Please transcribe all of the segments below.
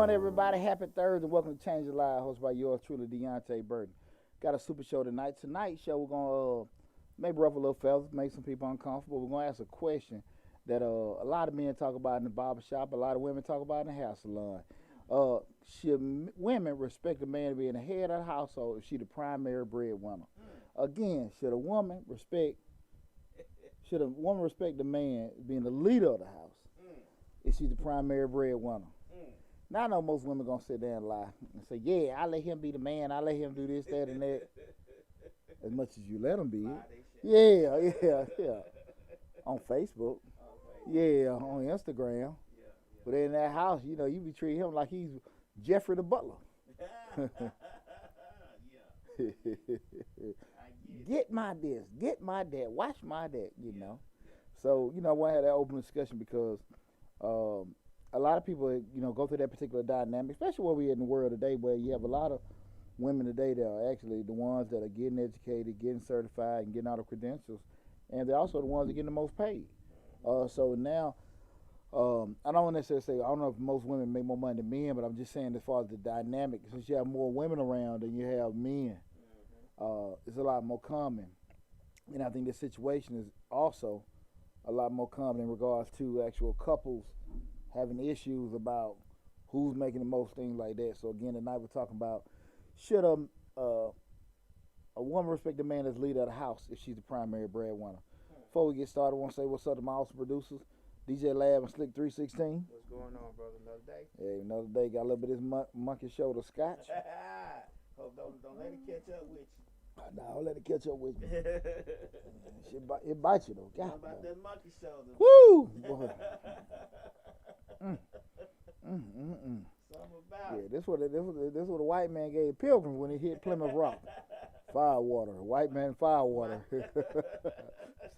on, everybody? Happy Thursday. Welcome to Change Your Life, hosted by yours truly, Deonte Burden. Got a super show tonight. Tonight's show, we're going to maybe ruffle a little feathers, make some people uncomfortable. We're going to ask a question that a lot of men talk about in the barbershop, a lot of women talk about in the hair salon. Should women respect a man being the head of the household if she's the primary breadwinner? Again, should a woman respect the man being the leader of the house if she's the primary breadwinner? Now I know most women gonna sit there and lie and say, yeah, I let him be the man, I let him do this, that, and that. As much as you let him be. Yeah. On Facebook. Yeah, on Instagram. But in that house, you be treating him like he's Jeffrey the butler. Get my this, get my that, watch my that, So, I want to have that open discussion because a lot of people, go through that particular dynamic, especially where we're in the world today, where you have a lot of women today that are actually the ones that are getting educated, getting certified, and getting all the credentials, and they're also the ones that are getting the most paid. So now, I don't necessarily say, I don't know if most women make more money than men, but I'm just saying as far as the dynamic, since you have more women around than you have men, it's a lot more common. And I think this situation is also a lot more common in regards to actual couples having issues about who's making the most, things like that. So again, tonight we're talking about, should a woman respect the man as leader of the house if she's the primary breadwinner? Before we get started, I want to say what's up to my awesome producers, DJ Lab and Slick 316. What's going on, brother? Another day? Yeah, another day. Got a little bit of this monkey shoulder scotch. Hope don't let it catch up with you. Nah, don't let it catch up with you. It bites you though. God, how about that monkey shoulder? Woo! Something about Yeah, this what a white man gave Pilgrims when he hit Plymouth Rock. Fire water, white man fire water.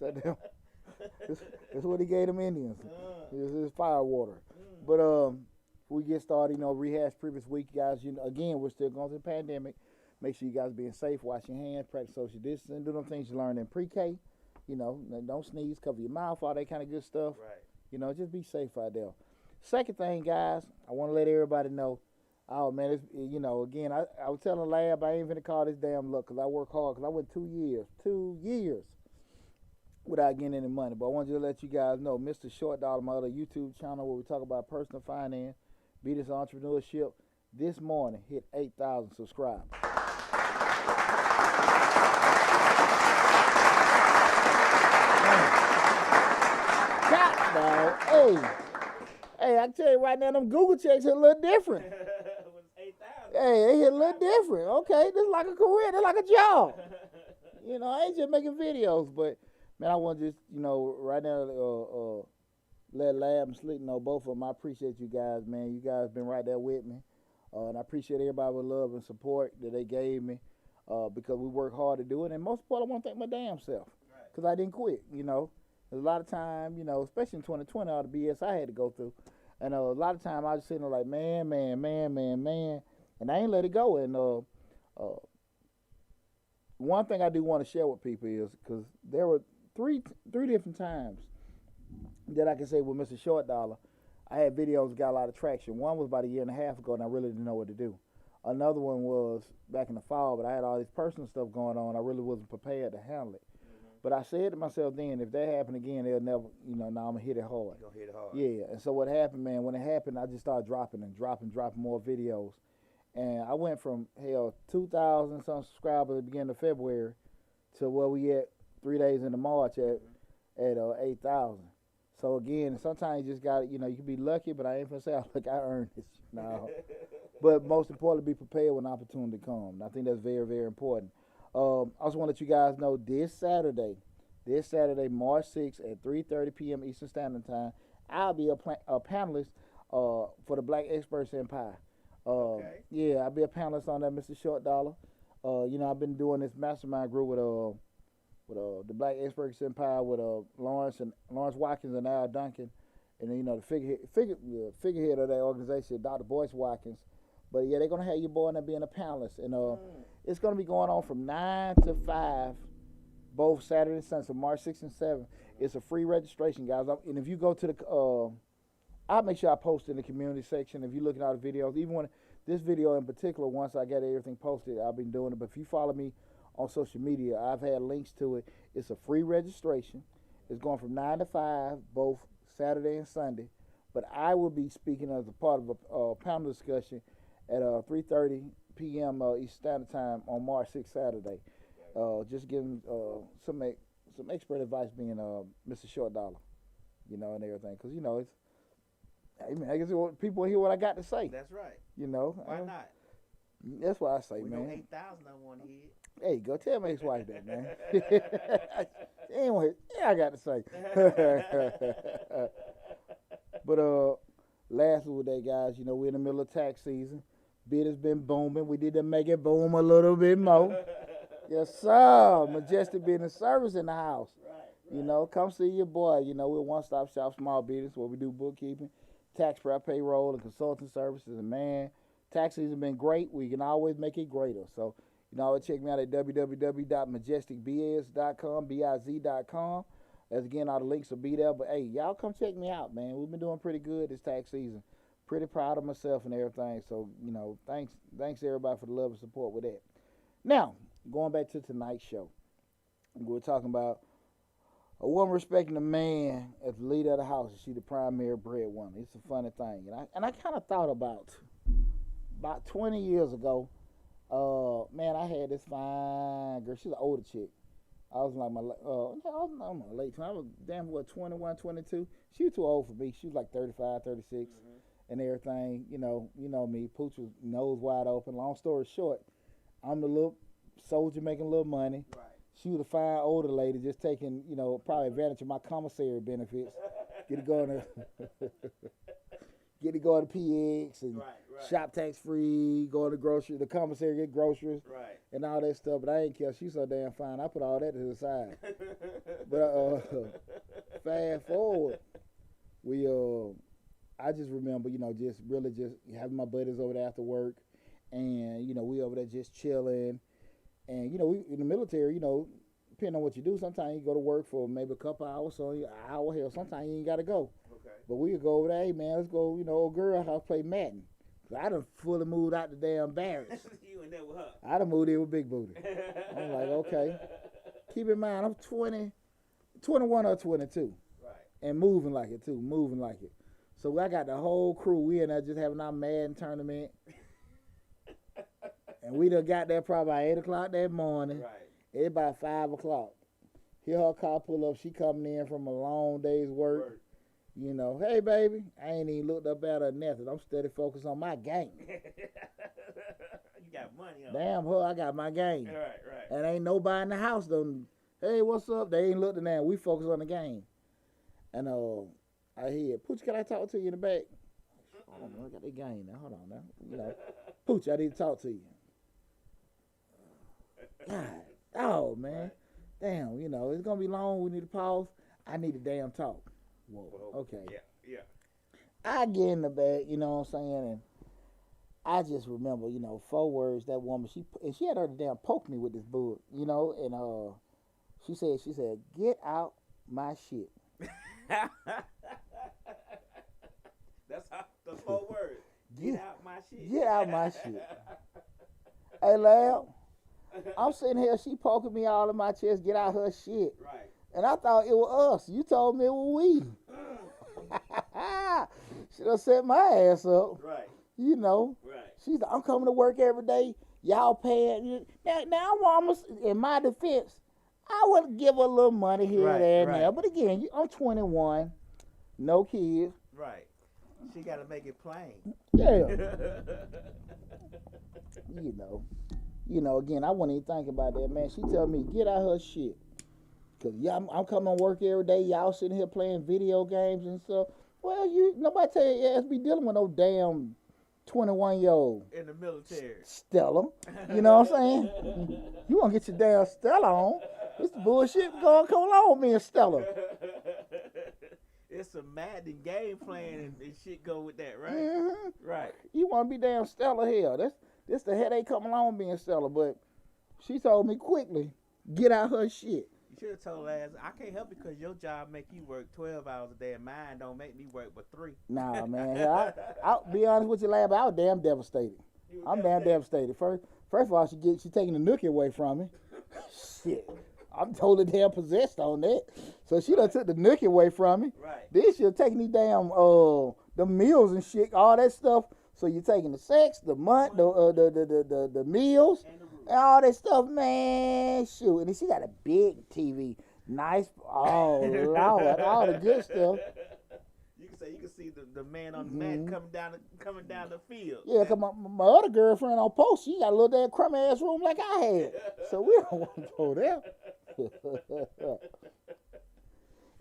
That's what he gave them Indians. This is fire water. But before we get started, rehash previous week, guys. Again, we're still going through the pandemic. Make sure you guys being safe, wash your hands, practice social distancing, do them things you learned in pre-K. Don't sneeze, cover your mouth, all that kind of good stuff. right. Just be safe out there. Second thing, guys, I want to let everybody know. Oh man, it's, again, I was telling Lab I ain't finna call this damn luck because I work hard because I went 2 years without getting any money. But I wanted to let you guys know, Mr. Short Dollar, my other YouTube channel where we talk about personal finance, business entrepreneurship, this morning hit 8,000 subscribers. Hey, I tell you right now, them Google checks hit a little different. Hey, they hit a little different. Okay, this is like a career, this is like a job. I ain't just making videos, but man, I want to just, right now, let Lab and Slick know, both of them. I appreciate you guys, man. You guys been right there with me, and I appreciate everybody with love and support that they gave me, because we work hard to do it. And most of all, I want to thank my damn self, because I didn't quit. There's a lot of time, especially in 2020, all the BS I had to go through. And a lot of time I was sitting there like, man. And I ain't let it go. And one thing I do want to share with people is, because there were three different times that I can say with Mr. Short Dollar, I had videos that got a lot of traction. One was about a year and a half ago, and I really didn't know what to do. Another one was back in the fall, but I had all this personal stuff going on. I really wasn't prepared to handle it. But I said to myself then, if that happened again, they'll never, now I'm going to hit it hard. You're going to hit it hard. Yeah, and so what happened, man, when it happened, I just started dropping more videos. And I went from, 2,000 some subscribers at the beginning of February to where we at 3 days into March at 8,000. So again, sometimes you just got to, you can be lucky, but I ain't going to say, look, I earned this. No. But most importantly, be prepared when opportunity comes. I think that's very, very important. I also want to let you guys know this Saturday, March 6th at 3:30 p.m. Eastern Standard Time, I'll be a panelist for the Black Experts Empire. Okay. Yeah, I'll be a panelist on that, Mr. Short Dollar. I've been doing this mastermind group with the Black Experts Empire with Lawrence Watkins and Al Duncan, and then, the figurehead of that organization, Dr. Boyce Watkins. But yeah, they're gonna have your boy in there being a panelist, and it's gonna be going on from 9 to 5, both Saturday and Sunday, so March 6th and 7th. It's a free registration, guys. And if you go to the I'll make sure I post in the community section. If you're looking at the videos, even when this video in particular, once I get everything posted, I've been doing it. But if you follow me on social media, I've had links to it. It's a free registration. It's going from 9 to 5, both Saturday and Sunday. But I will be speaking as a part of a panel discussion at 3:30 p.m. Eastern Standard Time on March 6th, Saturday. Just giving some expert advice, being Mr. Short Dollar, and everything. Because, it's, hey, man, I guess people hear what I got to say. That's right. Why not? That's what I say, we man. Know 8,000 on one head. Hey, go tell my ex-wife that, man. Anyway, I got to say. But lastly with that, guys, we're in the middle of tax season. Bid has been booming. We need to make it boom a little bit more. Yes, sir. Majestic Business Service in the house. Right. Come see your boy. We're one-stop shop small business where we do bookkeeping, tax prep, payroll, and consulting services. And, man, tax season has been great. We can always make it greater. So, check me out at www.majesticbiz.com, biz.com. As again, all the links will be there. But, hey, y'all come check me out, man. We've been doing pretty good this tax season. Pretty proud of myself and everything. So, thanks everybody for the love and support with that. Now, going back to tonight's show, we're talking about a woman respecting a man as the leader of the house. She's the primary breadwinner. It's a funny thing. And I kind of thought about 20 years ago, man, I had this fine girl. She's an older chick. I was like my late 20s. I was 21, 22. She was too old for me. She was like 35, 36 and everything. You know me. Pooch was nose wide open. Long story short, I'm the little soldier making a little money. Right. She was a fine older lady just taking, probably advantage of my commissary benefits. Get to go to PX and shop tax free, go to the commissary, get groceries, and all that stuff. But I ain't care. She's so damn fine. I put all that to the side. But fast forward, I just remember, just having my buddies over there after work, and we over there just chilling. And, we in the military, depending on what you do, sometimes you go to work for maybe a couple hours, so an hour, hell, sometimes you ain't got to go. Okay. But we could go over there, hey, man, let's go, old girl house, play Madden. So I done fully moved out the damn barracks. You in there with her. I done moved in with Big Booty. I'm like, okay. Keep in mind, I'm 21 or 22. Right. And moving like it, too, So I got the whole crew. We in there just having our Madden tournament. And we done got there probably by 8 o'clock that morning. Right. It's about 5 o'clock. Hear her car pull up. She coming in from a long day's work. Hey, baby. I ain't even looked up at her nothing. I'm steady focused on my game. You got money on. Damn her, I got my game. Right. And ain't nobody in the house though. Hey, what's up? They ain't looked at that. We focus on the game. And I hear, Pooch, can I talk to you in the back? Hold on, I got the game now. Hold on now. Pooch, I need to talk to you. God, oh man, damn, it's gonna be long. We need to pause. I need a damn talk. Whoa, okay. Yeah. I get in the bag, you know what I'm saying, and I just remember, 4 words. That woman, she had her to damn poke me with this book, and she said, get out my shit. That's how the 4 words. Get out my shit. Get out my shit. Hey, Lab. I'm sitting here, she poking me all in my chest, get out her shit. Right. And I thought it was us. You told me it was we. She done set my ass up. Right. Right. She's like, I'm coming to work every day. Y'all paying. Now I'm almost, in my defense, I would give her a little money here, there, and there. But again, I'm 21, no kids. Right. She got to make it plain. Yeah. Again, I wouldn't even think about that, man. She tell me, get out her shit. Because I'm coming to work every day. Y'all sitting here playing video games and stuff. Well, nobody tell your ass be dealing with no damn 21-year-old. In the military. Stella. You know what I'm saying? You want to get your damn Stella on. This bullshit going to come along with me and Stella. It's some Madden game playing and shit go with that, right? Mm-hmm. Right. You want to be damn Stella here. This the headache coming along with being Stella. But she told me quickly, get out her shit. You should have told her ass, I can't help it because your job make you work 12 hours a day and mine don't make me work but 3. Nah, man. I'll be honest with you, lab. I was damn devastated. I'm damn devastated. First of all, she taking the nookie away from me. Shit. I'm totally damn possessed on that. So she done took the nookie away from me. Right. Then she'll take these damn the meals and shit, all that stuff. So you're taking the sex, the month, the meals, and all that stuff, man. Shoot. And then she got a big TV. Nice. Oh, Lord. All the good stuff. You can see the man on the mat coming down the field. Yeah, because my other girlfriend on post, she got a little damn crummy ass room like I had. So we don't want to go there.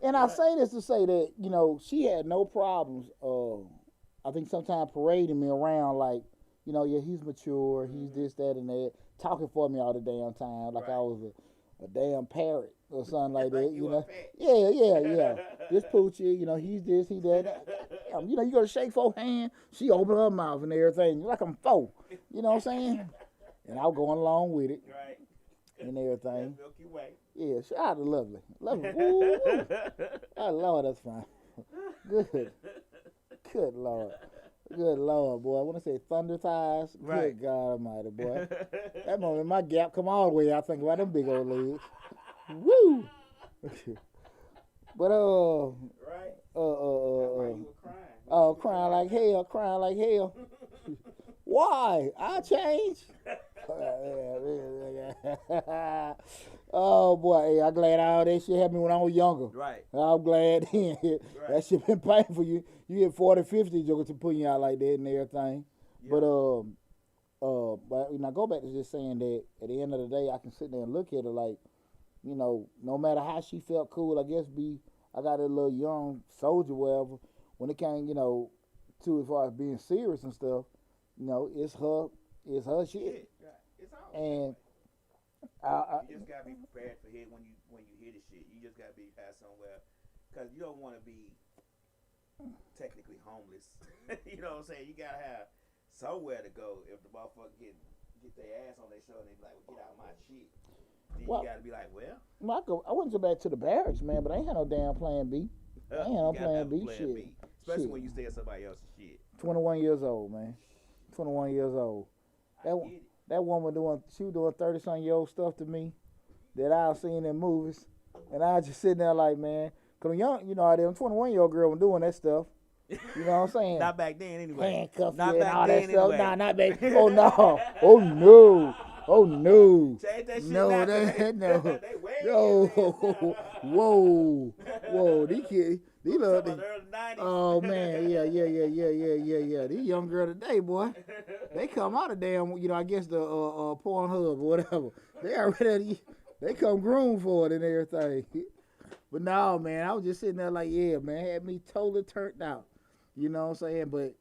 And I say this to say that, you know, she had no problems, I think sometimes parading me around like, you know, yeah, he's mature, he's this, that, and that, talking for me all the damn time like I was a damn parrot or something like that, you know. Yeah. This poochie, you know, he's this, he that. Damn, you know, you go to shake folks' hand, she open her mouth and everything, like I'm four. You know what I'm saying? And I was going along with it. Right. And everything. Milky Way. Yeah, shout out to Lovely. Lovely. Woo. Oh, Lord, that's fine. Good. Good Lord. Good Lord, boy. I want to say thunder thighs. Right. Good God Almighty, boy. That moment, my gap come all the way out. Think about them big old legs. Woo. But Right. You were crying. Crying like hell. Why? I changed. Oh boy, hey, I'm glad all that shit happened when I was younger. Right. I'm glad that shit been painful. You get 40, 50 jokers to put you out like that and everything. Yeah. But when I go back to just saying that at the end of the day, I can sit there and look at her like, you know, no matter how she felt cool, I guess I got a little young soldier, whatever. When it came, you know, to as far as being serious and stuff, you know, it's her shit. Right. It's all. And you just gotta be prepared for it when you hear the shit. You just gotta be passed somewhere, cause you don't want to be technically homeless. You know what I'm saying? You gotta have somewhere to go if the motherfucker get their ass on their shoulder and they be like, well, get out of my shit. Then you gotta be like, I wouldn't go back to the barracks, man, but I ain't had no damn plan B. I ain't had no plan B shit. Especially when you stay at somebody else's shit. 21 years old, man. 21 years old. That woman doing 30-something-year-old stuff to me that I've seen in movies, and I was just sitting there like, man, cause young, you know, how them 21-year-old girl was doing that stuff. You know what I'm saying? Not back then, anyway. Handcuffs not and back all then that stuff. Anyway. Nah, not back. Oh no. Oh no. Oh no. Change that shit. No, no. Whoa. These kids. These little. Oh man, yeah. These young girl today, boy, they come out of damn, you know, I guess the Pornhub or whatever. They already, they come groomed for it and everything. But no, man, I was just sitting there like, yeah, man, had me totally turned out. You know what I'm saying? But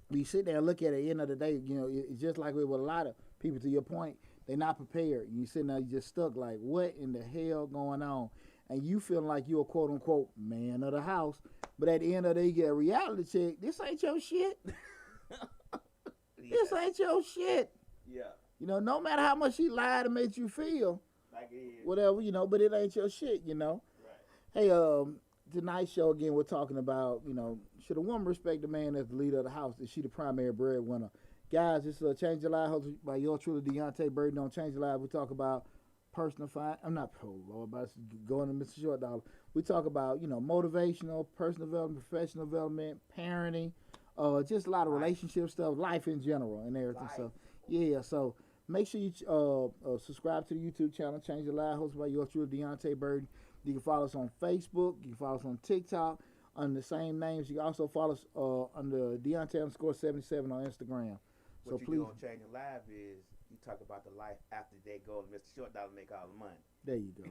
we sit there and look at it at the end of the day, you know, it's just like with a lot of people, to your point, they're not prepared. You sitting there, you just stuck like, what in the hell going on? And you feeling like you're a quote unquote man of the house, but at the end of the day, you get a reality check. This ain't your shit. This ain't your shit. Yeah. You know, no matter how much she lied to make you feel, like it is. Whatever, you know, but it ain't your shit, you know. Right. Hey, tonight's show again, we're talking about, you know, should a woman respect the man as the leader of the house? Is she the primary breadwinner? Guys, it's Change Your Life, hosted by yours truly, Deonte Burden on Change Your Life. We talk about personal about going to Mr. Short Dollar. We talk about, you know, motivational, personal development, professional development, parenting, just a lot of relationship stuff, life in general and everything. So, yeah, so make sure you subscribe to the YouTube channel, Change Your Life, hosted by yours truly, Deonte Burden. You can follow us on Facebook. You can follow us on TikTok under the same names. You can also follow us under Deonte_77 on Instagram. What so please do on Change Your Life is you talk about the life after they go to Mr. Short Dollar make all the money. There you go.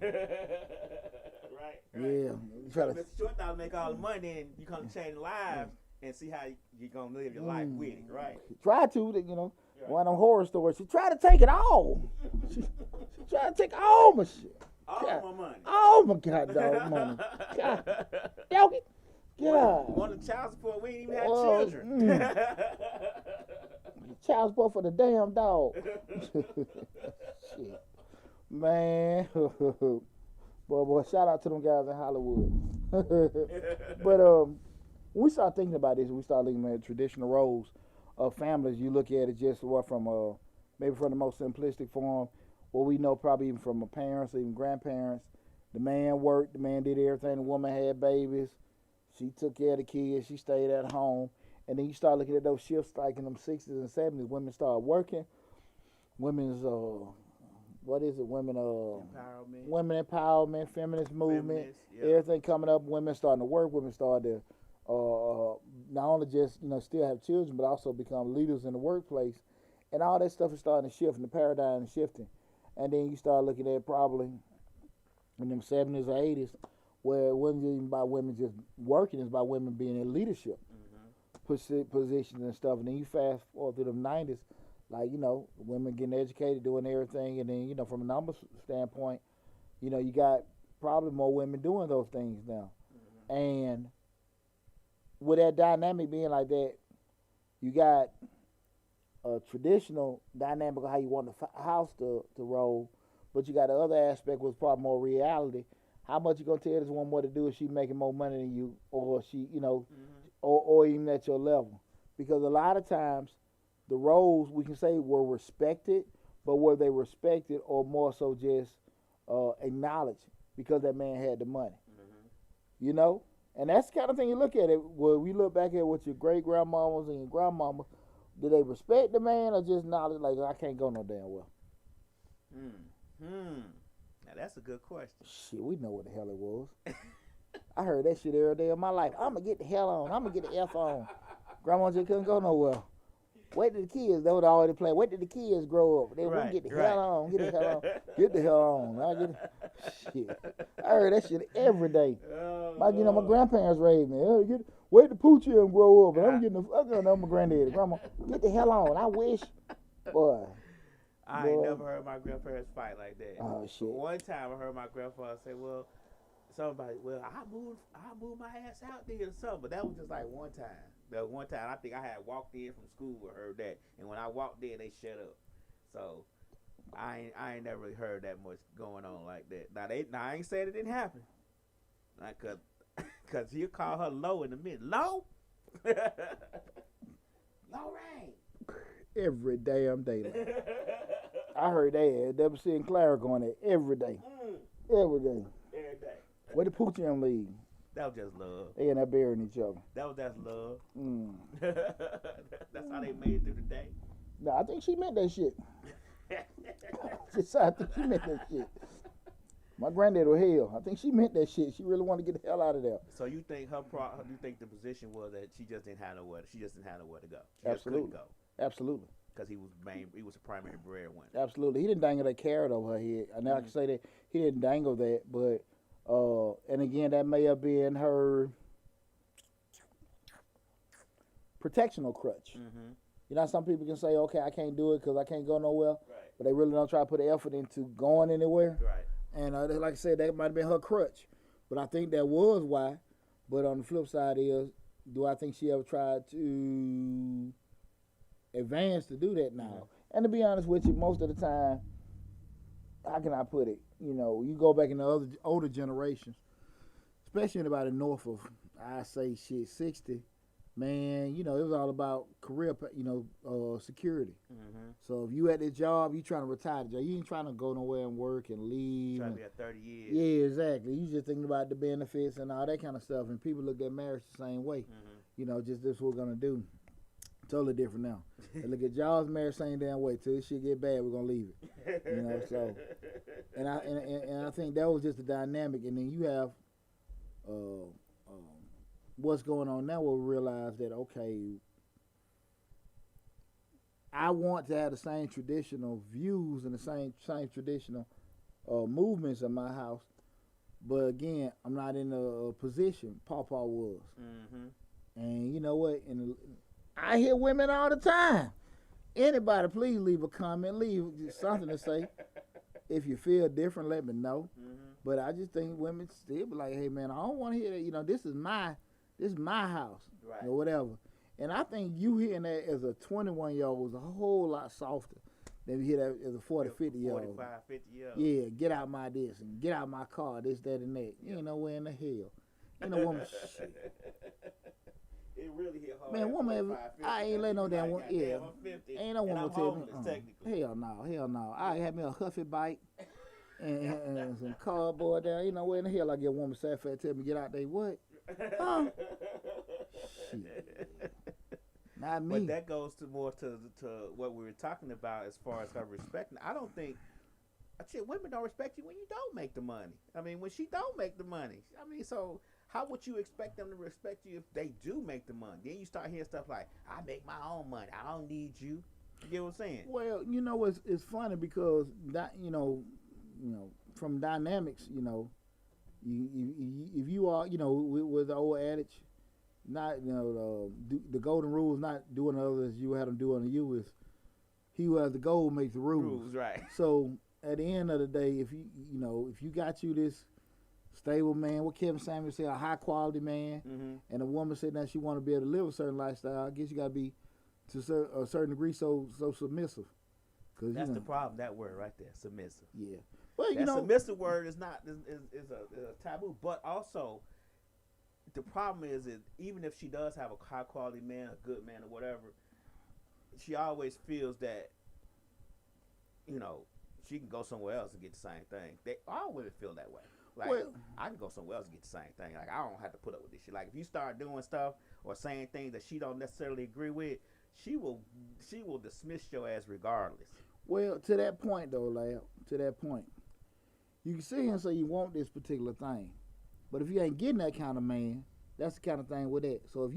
right. Yeah. So Mr. Short Dollar make all the money, then you come to Change Lives and see how you're going to live your life with it, right? Try to, you know, one of them horror stories. She tried to take it all. She tried to take all my shit. All my money. All my goddamn money. God. God. One of the child support, we ain't even had children. Child support for the damn dog. Shit. Man. Boy, shout out to them guys in Hollywood. But when we start thinking about this, we start looking at traditional roles of families. You look at it just what from maybe from the most simplistic form, what we know probably even from our parents or even grandparents. The man worked, the man did everything, the woman had babies, she took care of the kids, she stayed at home. And then you start looking at those shifts like in them 60s and 70s, women start working, women's women empowerment, feminist movement, everything coming up, women starting to work, women starting to not only just, still have children, but also become leaders in the workplace. And all that stuff is starting to shift, and the paradigm is shifting. And then you start looking at probably in them 70s or 80s, where it wasn't even about women just working, it's about women being in leadership positions and stuff. And then you fast forward through the 90s, like, women getting educated, doing everything. And then, from a numbers standpoint, you got probably more women doing those things now. And with that dynamic being like that, you got a traditional dynamic of how you want the house to roll, but you got the other aspect was probably more reality. How much you gonna tell this woman what to do if she making more money than you, or she, or even at your level? Because a lot of times the roles we can say were respected, but were they respected or more so just acknowledged because that man had the money? And that's the kind of thing you look at it. Where we look back at what your great grandmamas and your grandmama, did they respect the man or just knowledge like I can't go no damn well? Now that's a good question. Shit, we know what the hell it was. I heard that shit every day of my life. I'm gonna get the hell on. I'm gonna get the F on. Grandma just couldn't go nowhere. Wait till the kids, they would already play. Wait till the kids grow up. Then we can get the hell on. Get the hell on. Get the hell on. Shit. I heard that shit every day. My grandparents raised me. Wait till Poochie and grow up. And I'm getting the fuck on my granddaddy. Grandma, get the hell on. I wish. Boy. I ain't never heard my grandparents fight like that. Oh, shit. But one time I heard my grandfather say, I moved my ass out there or something. But that was just like one time. The one time I think I had walked in from school and heard that. And when I walked in, they shut up. So I ain't never really heard that much going on like that. Now I ain't saying it didn't happen. Like, cause he'll call her low in the minute. Low? Low rain. Every damn day. I heard that. W.C. and Clara going there every day. Every day. Every day. Where the Poochie and leave? That was just love. They in there burying each other. That was just love. That's how they made it through the day. No, I think she meant that shit. I think she meant that shit. My granddad was hell. I think she meant that shit. She really wanted to get the hell out of there. So you think you think the position was that she just didn't have nowhere to go. She Absolutely. Just couldn't go. Absolutely. Because he was a primary breadwinner. Absolutely. He didn't dangle that carrot over her head. I now can say that he didn't dangle that, but and again, that may have been her protectional crutch. Some people can say, okay, I can't do it because I can't go nowhere, Right. but they really don't try to put the effort into going anywhere. Right. And like I said, that might have been her crutch, but I think that was why. But on the flip side is, do I think she ever tried to advance to do that now? And to be honest with you, most of the time, how can I put it? You go back in the other older generations, especially in about the north of, I say 60, man, it was all about career, security. So if you at this job, you trying to retire the job. You ain't trying to go nowhere and work and leave. Trying to be at 30 years. Yeah, exactly. You just thinking about the benefits and all that kind of stuff. And people look at marriage the same way. Just this what we're going to do. Totally different now. They look at jobs, marriage, same damn way. Till this shit get bad, we're gonna leave it. So, and I think that was just the dynamic. And then you have what's going on now. Where we realize that okay, I want to have the same traditional views and the same traditional movements in my house, but again, I'm not in a position Pawpaw was. And you know what? I hear women all the time. Anybody, please leave a comment, leave something to say. If you feel different, let me know. But I just think women still be like, hey man, I don't want to hear that. This is my house, right, or whatever. And I think you hearing that as a 21-year-old was a whole lot softer Then you hear that as a 40, 50-year-old. 45, 50-year-old. Yeah, get out my this and get out my car, this, that, and that. You ain't nowhere in the hell. Ain't no woman shit. It really hit hard. Man, woman, I ain't letting no damn woman. Yeah, ain't no woman tell me. Hell no. I had me a Huffy bike and some cardboard down. Ain't nowhere in the hell I get a woman sad fat tell me get out there. What? Huh? Shit. Not me. But that goes to more to what we were talking about as far as her respecting. I don't think. Women don't respect you when you don't make the money. I mean, when she don't make the money. I mean, so how would you expect them to respect you if they do make the money? Then you start hearing stuff like, I make my own money. I don't need you. You get what I'm saying? Well, it's funny because that from dynamics, if you are, with the old adage, not the golden rule is not doing others you had them do unto you. Is he who has the gold makes the rules. Right. So at the end of the day, if you got you this stable man, what Kevin Samuels said, a high quality man, and a woman said that she want to be able to live a certain lifestyle, I guess you got to be to a certain degree so submissive. Cause that's the problem. That word right there, submissive. Yeah. Well, that submissive word is not is a taboo, but also the problem is that even if she does have a high quality man, a good man, or whatever, she always feels that she can go somewhere else and get the same thing. All women feel that way. Like, I can go somewhere else and get the same thing. Like, I don't have to put up with this shit. Like, if you start doing stuff or saying things that she don't necessarily agree with, she will dismiss your ass regardless. Well, to that point, though, Lab, you can sit here and say you want this particular thing. But if you ain't getting that kind of man, that's the kind of thing with that. So if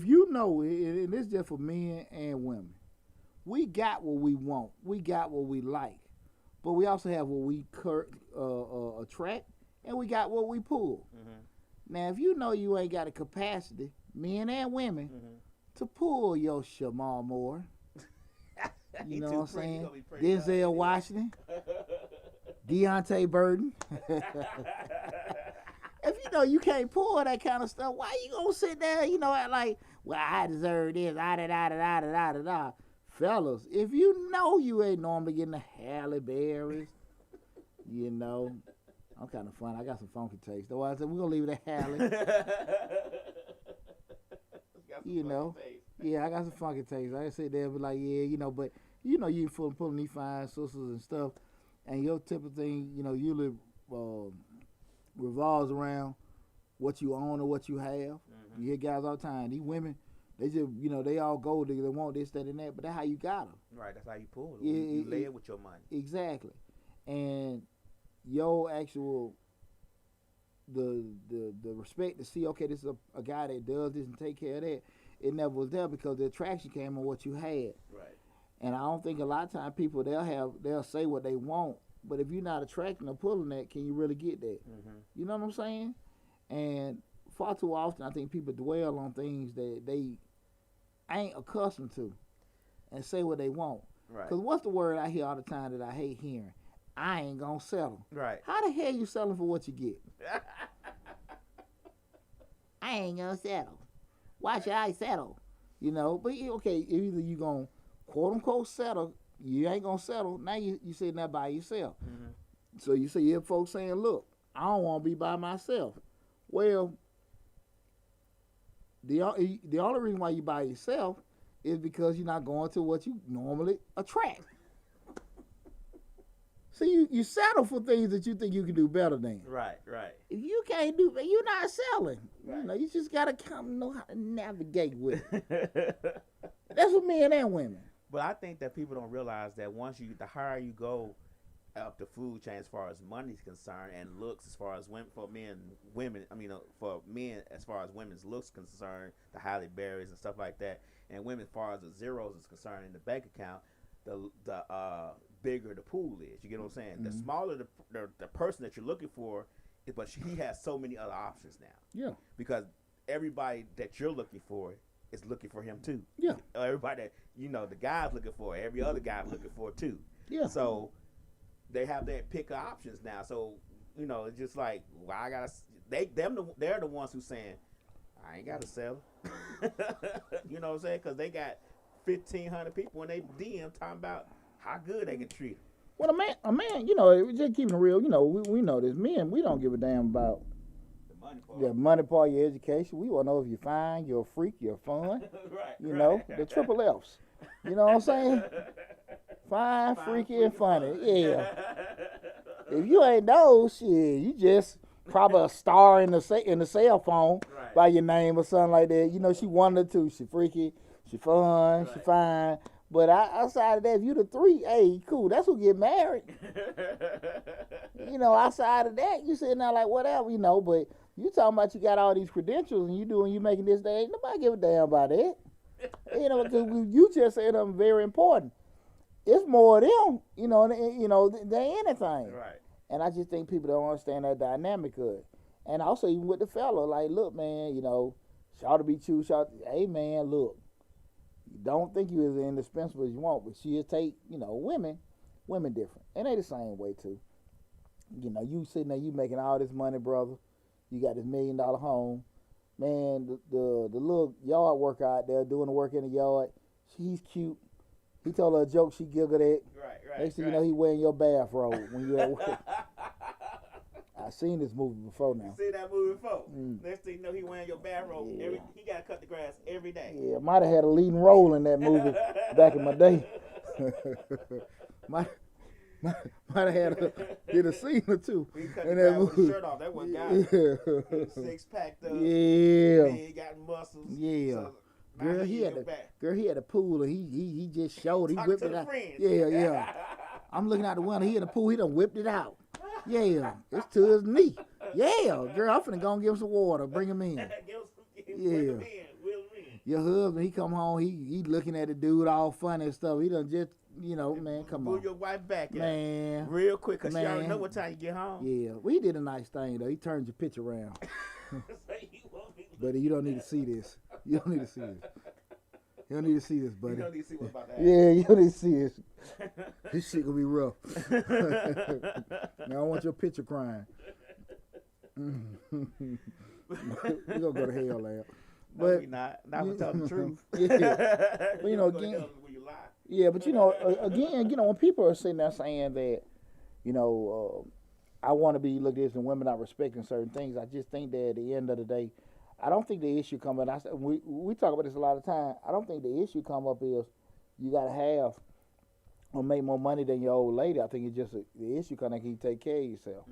you know, and this is just for men and women, we got what we want. We got what we like. But we also have what we attract, and we got what we pull. Now, if you know you ain't got a capacity, men and women, to pull your Shamar Moore, you know what I'm saying? Denzel Washington, Deonte Burden. If you know you can't pull that kind of stuff, why you gonna sit there, act like, well, I deserve this, da. Fellas, if you know you ain't normally getting the Halle Berrys, I'm kind of fun. I got some funky taste. Though I said we're gonna leave it at Halle. Yeah, I got some funky taste. I sit there and be like, yeah, but you pulling these fine sisters and stuff, and your typical thing, usually revolves around what you own or what you have. You hear guys all the time. These women, they just, they all go, they want this, that, and that, but that's how you got them. Right, that's how you pull it. You lay it with your money. Exactly. And your actual, the respect to see, okay, this is a guy that does this and take care of that, it never was there because the attraction came on what you had. Right. And I don't think a lot of times people, they'll say what they want, but if you're not attracting or pulling that, can you really get that? You know what I'm saying? And far too often, I think people dwell on things that they ain't accustomed to and say what they want. Right. Because what's the word I hear all the time that I hate hearing? I ain't gonna settle. Right. How the hell you selling for what you get? I ain't gonna settle. Why should I settle? But okay, either you gonna quote unquote settle, you ain't gonna settle. Now you sitting there by yourself. So you see folks saying, look, I don't want to be by myself. Well, the only reason why you by yourself is because you're not going to what you normally attract. So you settle for things that you think you can do better than. Right. If you can't do that, you're not selling. Right. You just gotta know how to navigate with it. That's for men and women. But I think that people don't realize that the higher you go up the food chain as far as money is concerned, and looks as far as women, for men as far as women's looks concerned, the Halle Berrys and stuff like that, and women as far as the zeros is concerned in the bank account, the bigger the pool is. You get what I'm saying? The smaller the person that you're looking for, but he has so many other options now. Yeah. Because everybody that you're looking for is looking for him too. Yeah. Everybody that the guy's looking for, every other guy's looking for too. Yeah. So they have that pick of options now. So it's just like, well, they're the ones who saying, I ain't gotta sell. You know what I'm saying? Because they got 1,500 people in they DM talking about how good they can treat him. Well, a man, you know, just keeping it real, you know, we know this. Men, we don't give a damn about the money part, your education. We want to know if you're fine, you're a freak, you're fun. You know, the triple F's. You know what I'm saying? Fine, freaky, and funny. Yeah. If you ain't those, shit, you just probably a star in the cell phone by your name or something like that. You know, she one or two. She freaky, she fun, she fine. But outside of that, if you the three, hey, cool, that's who get married. You know, outside of that, you sitting there like whatever, you know, but you talking about you got all these credentials and you making this day, ain't nobody give a damn about it. You know, because you just said something very important. It's more of them, you know, than anything. Right. And I just think people don't understand that dynamic of it. And also even with the fella, like, look, man, you know, shout to be true, hey, man, look. You don't think you as indispensable as you want, but she'll take, you know, women different. And they the same way, too. You know, you sitting there, you making all this money, brother. You got this $1 million home. Man, the little yard worker out there doing the work in the yard, he's cute. He told her a joke, she giggled at. Right. Next thing you know, he wearing your bathrobe when you at work. I've seen this movie before now. You seen that movie before? Next thing you know, he wearing your bathrobe. Yeah. He got to cut the grass every day. Yeah, might have had a leading role in that movie back in my day. might have did a scene or two. He cut the grass with his shirt off. That one guy. Yeah. Six packed up. Yeah. He got muscles. Yeah. So Girl, he had a pool and he just showed. He whipped it out. Yeah. I'm looking out the window. He had a pool. He done whipped it out. Yeah, it's to his knee. Yeah, girl, I'm finna go and give him some water. Bring him in. Yeah. Your husband, he come home. He looking at the dude all funny and stuff. He done just, you know, man, come on. Pull your wife back, man, real quick, cause she already know what time you get home. Yeah, well, he did a nice thing though. He turned your picture around. But you don't need to see this. You don't need to see this. You don't need to see this, buddy. You don't need to see what's about to happen. Yeah, you don't need to see this. This shit gonna be rough. Now I want your picture crying. We're gonna go to hell, lad. But no, we not. Not we tell the truth. Yeah. But, you know, again. Yeah, but you know, again, you know, when people are sitting there saying that, you know, I want to be looked at as women not respecting certain things, I just think that at the end of the day, I don't think the issue come up. We talk about this a lot of time. I don't think the issue come up is you got to have or make more money than your old lady. I think it's just the issue kind of can you take care of yourself,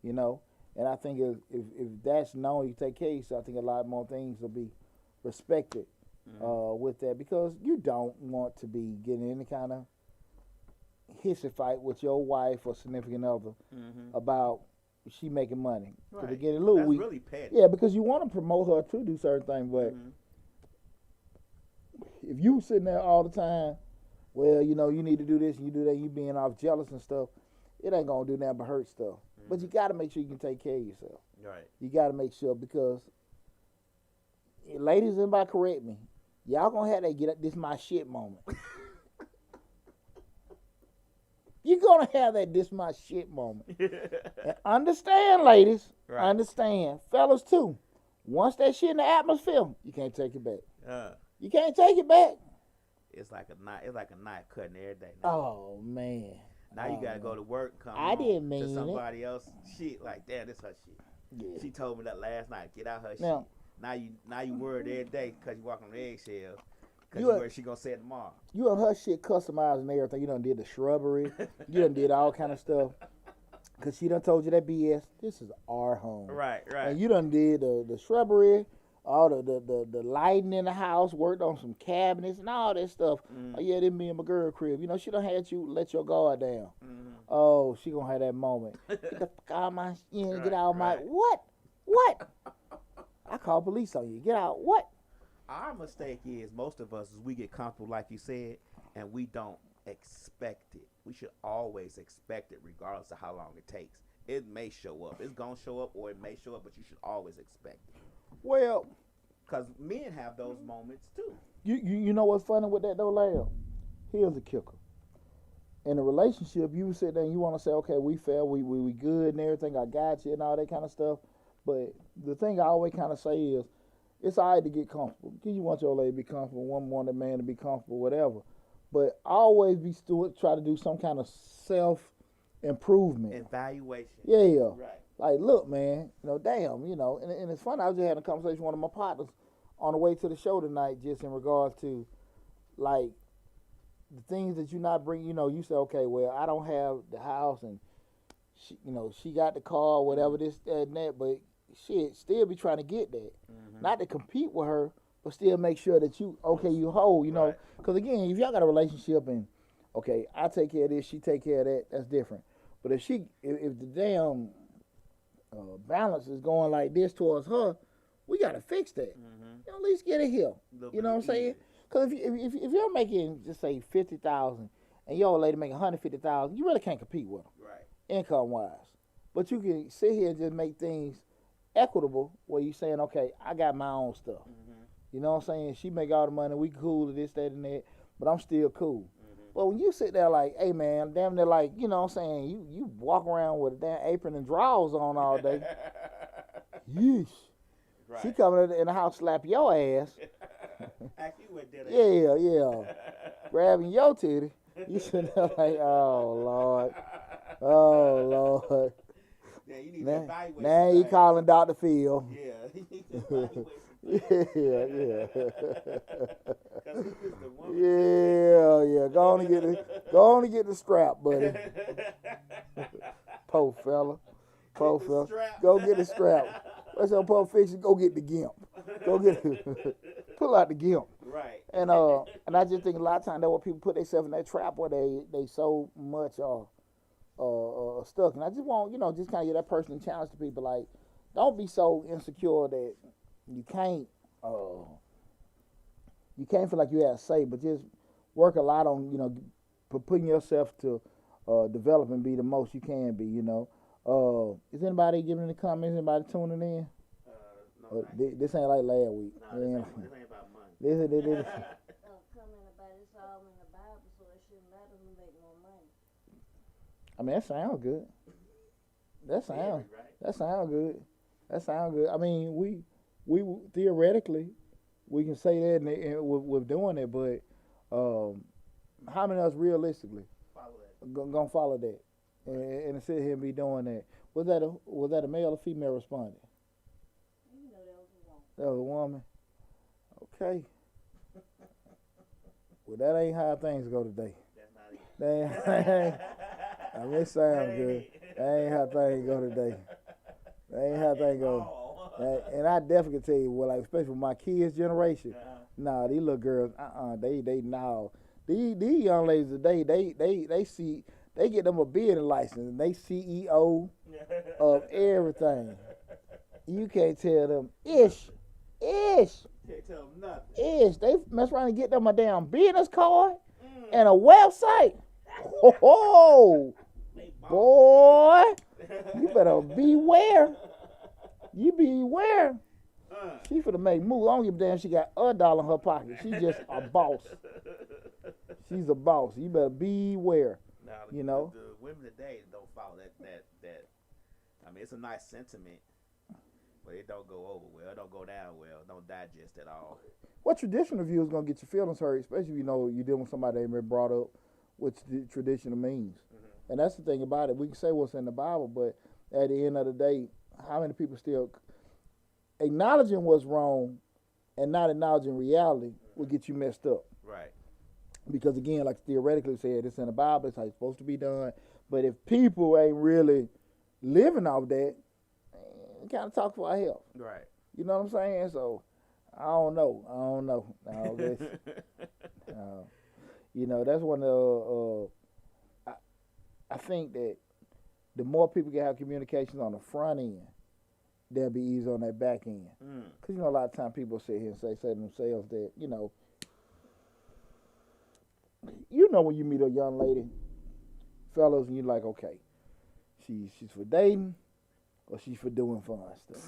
you know. And I think if that's known, you take care of yourself, I think a lot more things will be respected with that, because you don't want to be getting any kind of hissy fight with your wife or significant other about she making money. Right. To get a little That's weak. Really petty. Yeah, because you want to promote her to do certain things, but if you sitting there all the time, well, you know, you need to do this and you do that, you being off jealous and stuff, it ain't gonna do nothing but hurt stuff. But you got to make sure you can take care of yourself. Right. You got to make sure, because ladies, anybody correct me, y'all gonna have that get this my shit moment. You're gonna have that this my shit moment. And understand, ladies. Right. Understand, fellas too. Once that shit in the atmosphere, you can't take it back. You can't take it back. It's like a knife cutting every day. Now. Oh man. Now you gotta go to work and come home to somebody else shit like that. This her shit. Yeah. She told me that last night. Get out her shit. Now you worried every day because you walking on eggshells. Because you worried she gonna say it tomorrow. You and her shit customized and everything. You done did the shrubbery. You done did all kind of stuff. Because she done told you that BS. This is our home. Right. And you done did the shrubbery, all the lighting in the house, worked on some cabinets and all that stuff. Oh, yeah, this me and my girl crib. You know, she done had you let your guard down. Oh, she gonna have that moment. Get the fuck out of my skin, get out of my... What? I call police on you. Get out. What? Our mistake is, most of us, is we get comfortable, like you said, and we don't expect it. We should always expect it, regardless of how long it takes. It may show up. It's gonna show up, or it may show up, but you should always expect it. Well, because men have those moments too. You know what's funny with that though, Lamb? Here's the kicker. In a relationship, you sit there and you want to say, okay, we fair, we good and everything, I got you and all that kind of stuff. But the thing I always kind of say is, it's all right to get comfortable, because you want your lady to be comfortable, one want a man to be comfortable, whatever. but always try to do some kind of self-improvement. Evaluation. Yeah. Right. Like, look, man, damn, and it's funny. I was just having a conversation with one of my partners on the way to the show tonight, just in regards to, like, the things that you not bring. You say, okay, well, I don't have the house, and she got the car, whatever, this, that, and that, but shit, still be trying to get that. Not to compete with her, but still make sure that you whole, Right. Because again, if y'all got a relationship and, okay, I take care of this, she take care of that, that's different. But if the damn balance is going like this towards her, we got to fix that. At least get it here. You know what I'm saying? Because if you're making, just say, $50,000 and your old lady making $150,000, you really can't compete with them. Right. Income-wise. But you can sit here and just make things equitable where you saying, okay, I got my own stuff. You know what I'm saying? She make all the money, we cool, this, that, and that, but I'm still cool. But when you sit there like, hey, man, damn near like, you know what I'm saying, you walk around with a damn apron and drawers on all day. Yeesh. Right. She coming in the house slap your ass. Ask you what did Yeah. Grabbing your titty. You sitting there like, oh, Lord. Yeah, you need to evaluate. Now you calling Dr. Phil. Yeah, you need to evaluate. Yeah. Yeah. Go on and get the strap, buddy. Poor fella. Go get the strap. What's up, Pulp Fiction? Go get the gimp. Pull out the gimp. Right. And I just think a lot of times that what people put themselves in that trap where they so much stuck. And I just want, just kind of get that personal challenge to people, like, don't be so insecure that you can't feel like you have to say, but just work a lot on, putting yourself to develop and be the most you can be, Is anybody giving any comments? Anybody tuning in? No, this ain't like last week. No, this ain't about money. This. Comment about it's all in the Bible, so it shouldn't matter who make more money. I mean, that sounds good. That sounds good. I mean, we theoretically we can say that and with doing it, but how many of us realistically gonna follow that and sit here and be doing that? Was that a male or female respondent? You know that was a woman. That was a woman. Okay. Well, that ain't how things go today. That's not it. I mean, it sounds good. That ain't how things go today. That ain't how things go. And I definitely can tell you, well, like, especially with my kids' generation, nah, these little girls, these young ladies today, they get them a business license, and they CEO of everything. You can't tell them ish. Can't tell them nothing. They mess around and get them a damn business card and a website. Oh, boy, you better beware. You beware. She finna make moves. I don't give a damn she got $1 in her pocket. She just a boss. She's a boss. You better beware. Now, the women today don't follow that. I mean, it's a nice sentiment, but it don't go over well. It don't go down well. It don't digest at all. What traditional view is gonna get your feelings hurt, especially if you're dealing with somebody that been brought up with the traditional means. And that's the thing about it. We can say what's in the Bible, but at the end of the day, how many people still acknowledging what's wrong and not acknowledging reality will get you messed up. Right. Because again, like theoretically said, it's in the Bible, it's how it's supposed to be done. But if people ain't really living off that, we kind of talk for our help. Right. You know what I'm saying? So I don't know. That's one of I think that the more people can have communications on the front end, they'll be easy on that back end. Because, a lot of times people sit here and say to themselves that, when you meet a young lady, fellas, and you're like, okay, she's for dating or she's for doing fun stuff.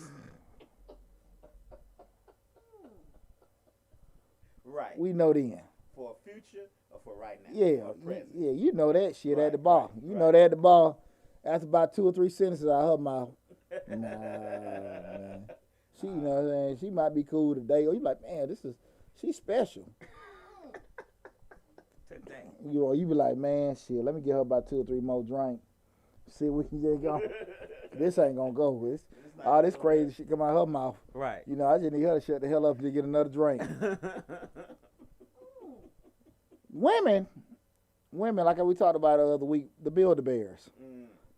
Right. We know then. For a future or for right now? Yeah, you know that shit at the bar. Right, you know that at the bar. After about 2 or 3 sentences out of her mouth. Nah, man. She, she might be cool today. Or you like, man, she's special. Today. you be like, man, shit, let me get her about 2 or 3 more drinks. See if we can get going. This ain't gonna go. All this crazy shit come out of her mouth. Right. You know, I just need her to shut the hell up and get another drink. Women, like we talked about the other week, the Build-A-Bears.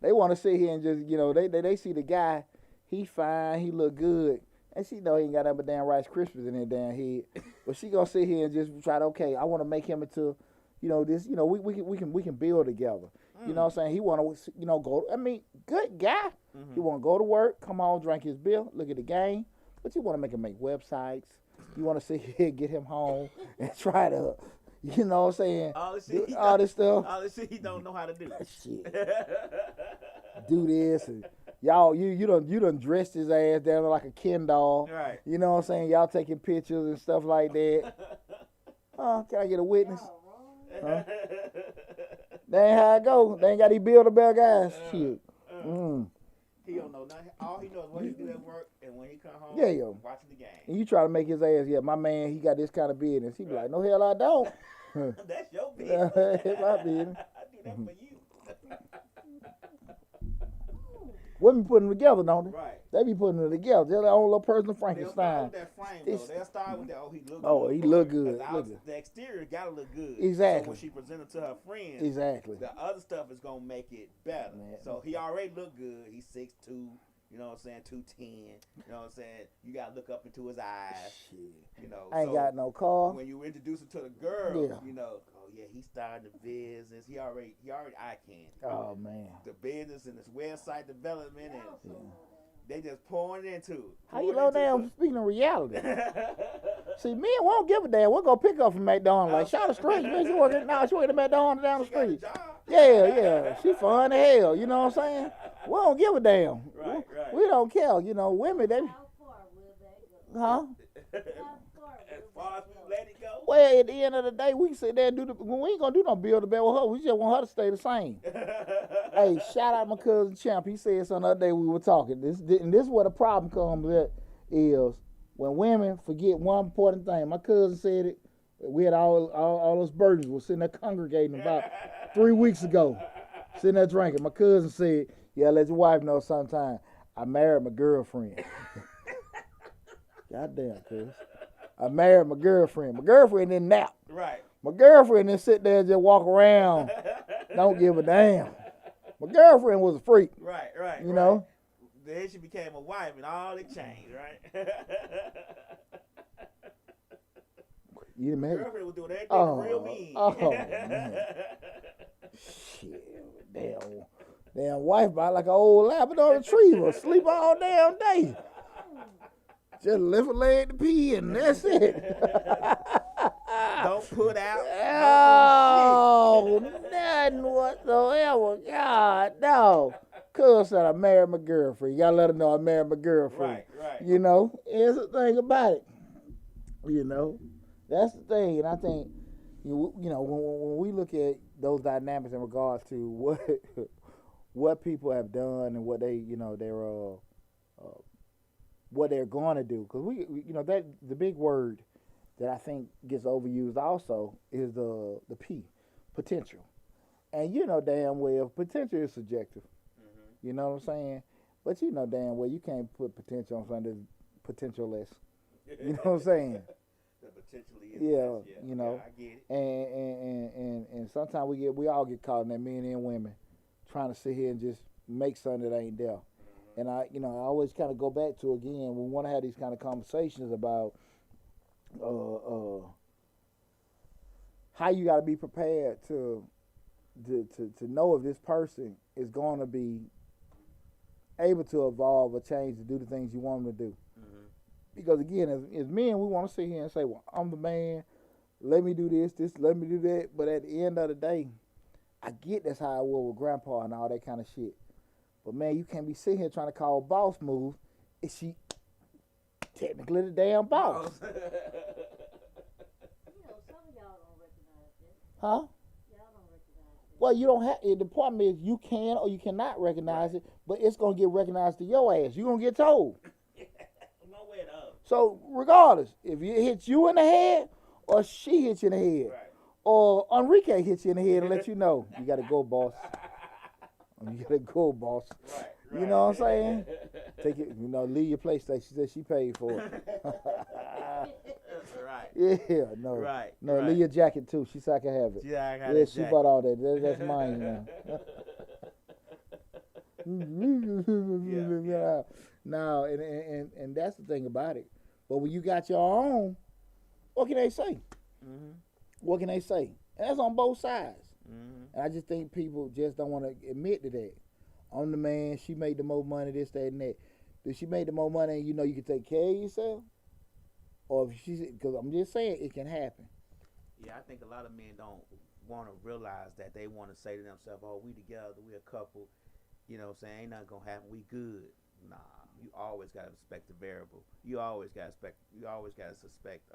They want to sit here and just, you know, they see the guy, he fine, he look good, and she know he ain't got nothing but damn Rice Krispies in her damn head. But she gonna sit here and just try to, okay, I want to make him into, you know, this, you know, we can build together. You know what I'm saying? He want to, you know, go. I mean, good guy. He want to go to work, come home, drink his beer, look at the game. But you want to make him make websites. You want to sit here, get him home, and try to, you know what I'm saying? All this stuff. All this shit he don't know how to do. Shit. Do this and y'all, you done dressed his ass down like a Ken doll. Right. You know what I'm saying? Y'all taking pictures and stuff like that. Can I get a witness? Huh? That ain't how it go. They ain't got these Build-A-Bear guys. Shit. He don't know nothing. All he knows is what he do at work and when he come home, watching the game. And you try to make his ass, my man, he got this kind of business. He be like, no hell I don't. That's your business. It's my business. I do that for you. Women putting them together, don't they? Right. They be putting them together. They're their own little personal They'll start Frankenstein. with that frame, though. They'll start with that, he look good. Oh, he look good. The exterior got to look good. Exactly. So when she presented to her friends, exactly, the other stuff is going to make it better. Man. So he already look good. He's 6'2", you know what I'm saying, 210. You know what I'm saying? You got to look up into his eyes. Shit. You know. I ain't got no car. When you introduce him to the girl, you know, he started the business. He already eye candy. Oh man. The business and his website development and they just pouring into it. How you know damn speaking of reality? See, men won't give a damn. We'll go pick up from McDonald's. Like, shout out the street, man. She working at McDonald's down the street. Yeah. She fun as hell. You know what I'm saying? We don't give a damn. Right. We don't care. You know, women, they. How far will they go? Huh? How far As far as we let it go. Well, at the end of the day, we can sit there and we ain't gonna do no Build-A-Bear with her. We just want her to stay the same. Hey, shout out my cousin Champ. He said something the other day we were talking. This is where the problem comes at is when women forget one important thing. My cousin said it. We had all those virgins were sitting there congregating about 3 weeks ago, sitting there drinking. My cousin said, "Yeah, let your wife know sometime. I married my girlfriend." Goddamn, cuz. I married my girlfriend. My girlfriend didn't nap. Right. My girlfriend didn't sit there and just walk around. Don't give a damn. My girlfriend was a freak. Right. You know? Then she became a wife and all it changed, right? You My girlfriend was doing everything real mean. Oh, man. Shit. Damn wife by like an old Labrador retriever. Sleep all damn day. Just lift a leg to pee and that's it. Don't put out. Oh, nothing whatsoever. God, no. Cuz said I married my girlfriend. You gotta let her know I married my girlfriend. Right. You know, here's the thing about it. You know, that's the thing. And I think, you know, when we look at those dynamics in regards to what people have done and what they, you know, what they're going to do, because we, you know, that the big word that I think gets overused also is the P, potential. And you know damn well potential is subjective. Mm-hmm. You know what I'm saying? But you know damn well you can't put potential on something that's potentialless. You know what I'm saying? The potentially is you know. Yeah, I get it. And sometimes we all get caught in that, men and women, trying to sit here and just make something that ain't there. And I always kind of go back to, again, we want to have these kind of conversations about how you got to be prepared to know if this person is going to be able to evolve or change to do the things you want them to do. Mm-hmm. Because again, as men, we want to sit here and say, well, I'm the man, let me do this, let me do that. But at the end of the day, I get that's how I was with grandpa and all that kind of shit. But man, you can't be sitting here trying to call boss moves. Is she technically the damn boss? You know, some of y'all don't recognize that. Huh? Y'all don't recognize that. Well, you don't have. The problem is you can or you cannot recognize it, but it's gonna get recognized to your ass. You're gonna get told. No way to. So regardless, if it hits you in the head or she hits you in the head, right. Or Enrique hits you in the head and let you know you got to go, boss. You got to go, boss. Right. You know what I'm saying? Take it. Leave your PlayStation. She said she paid for it. Right. Yeah. No. Right. No. Right. Leave your jacket too. She said I can have it. Yeah, I got Yeah, it. she bought all that. That's mine now. Yeah. No, and that's the thing about it. But when you got your own, what can they say? Mm-hmm. What can they say? And that's on both sides. Mm-hmm. And I just think people just don't want to admit to that. I'm the man. She made the more money, this, that, and that. Did she make the more money and you can take care of yourself? Or if she's, because I'm just saying it can happen. Yeah, I think a lot of men don't want to realize that. They want to say to themselves, oh, we together, we a couple. You know what I'm saying? Ain't nothing going to happen. We good. Nah, you always got to respect the variable. You always got to suspect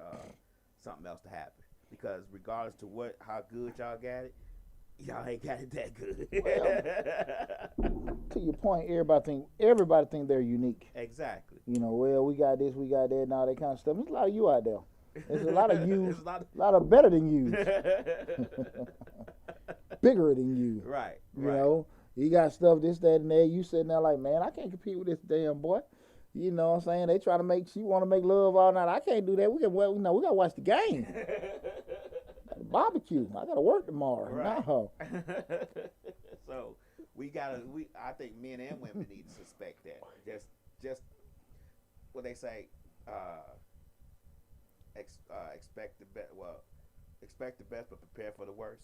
something else to happen. Because regardless to how good y'all got it, y'all ain't got it that good. Well, to your point, everybody think they're unique. Exactly. Well, we got this, we got that, and all that kind of stuff. There's a lot of you out there. There's a lot of you, a lot of better than you, bigger than you. Right. You know, you got stuff, this, that, and that. You sitting there like, man, I can't compete with this damn boy. You know what I'm saying? They try to she want to make love all night. I can't do that. We got to watch the game. Barbecue. I gotta work tomorrow. Right. No. So I think men and women need to suspect that. Just what they say, expect the best. Well, expect the best, but prepare for the worst.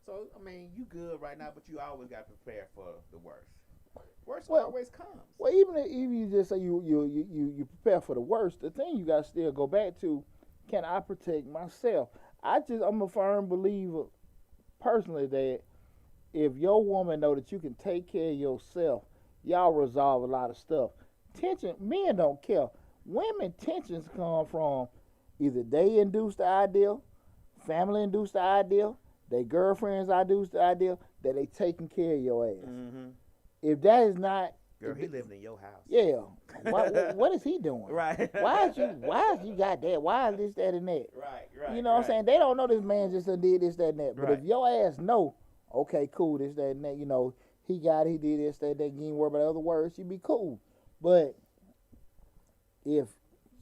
So I mean, you good right now, but you always got to prepare for the worst. Worst always comes. Well, even if you just say you prepare for the worst, the thing you got to still go back to, can I protect myself? I'm a firm believer, personally, that if your woman know that you can take care of yourself, y'all resolve a lot of stuff. Tension, men don't care. Women, tensions come from either they induce the idea, family induce the idea, their girlfriends induce the idea that they taking care of your ass. Mm-hmm. If that is not, girl, he living in your house. Yeah. What is he doing? Right. Why is you got that? Why is this, that, and that? Right. You know what I'm saying? They don't know this man just did this, that, and that. But Right. if your ass know, okay, cool, this, that, and that, he did this, that, that, you ain't worry about other words, you be cool. But if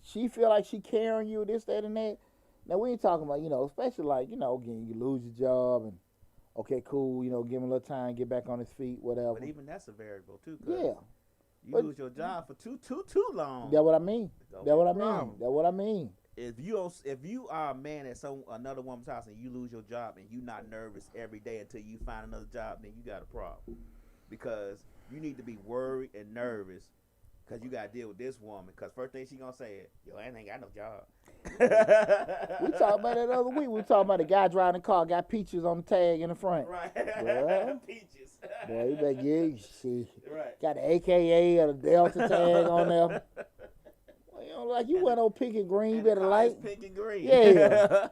she feel like she carrying you, this, that, and that, now we ain't talking about, especially like, again, you lose your job and, okay, cool, give him a little time, get back on his feet, whatever. But even that's a variable too. Yeah. You lose your job for too long. That's what I mean. Don't That's what be I mean. wrong. That's what I mean. If you are a man at another woman's house and you lose your job and you not nervous every day until you find another job, then you got a problem. Because you need to be worried and nervous because you got to deal with this woman. Because first thing she going to say is, yo, I ain't got no job. We talked about that the other week. We talking about the guy driving the car, got peaches on the tag in the front. Right. Well, Peaches. boy, you better get see. Right. Got the AKA or the Delta tag on there. Well, like you went on pink and green, you better like. Pink and green. Yeah.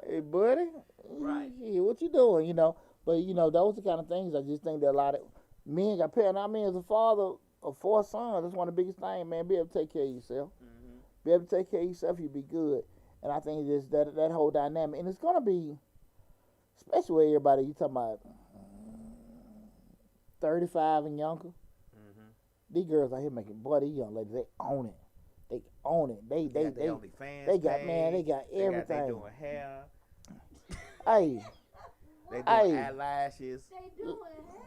Hey, buddy. Right. Yeah, what you doing, But, those are the kind of things I just think that a lot of men got parents. I mean, as a father of 4 sons, that's one of the biggest things, man. Be able to take care of yourself. Mm-hmm. Be able to take care of yourself, you be good. And I think just that whole dynamic. And it's going to be, especially with everybody, you talking about 35 and younger. Mm-hmm. These girls out here making, boy, these young ladies, they own it. They own it. They OnlyFans they got, page. man, they got everything. They doing hair. Hey. They doing Hey. eyelashes. They doing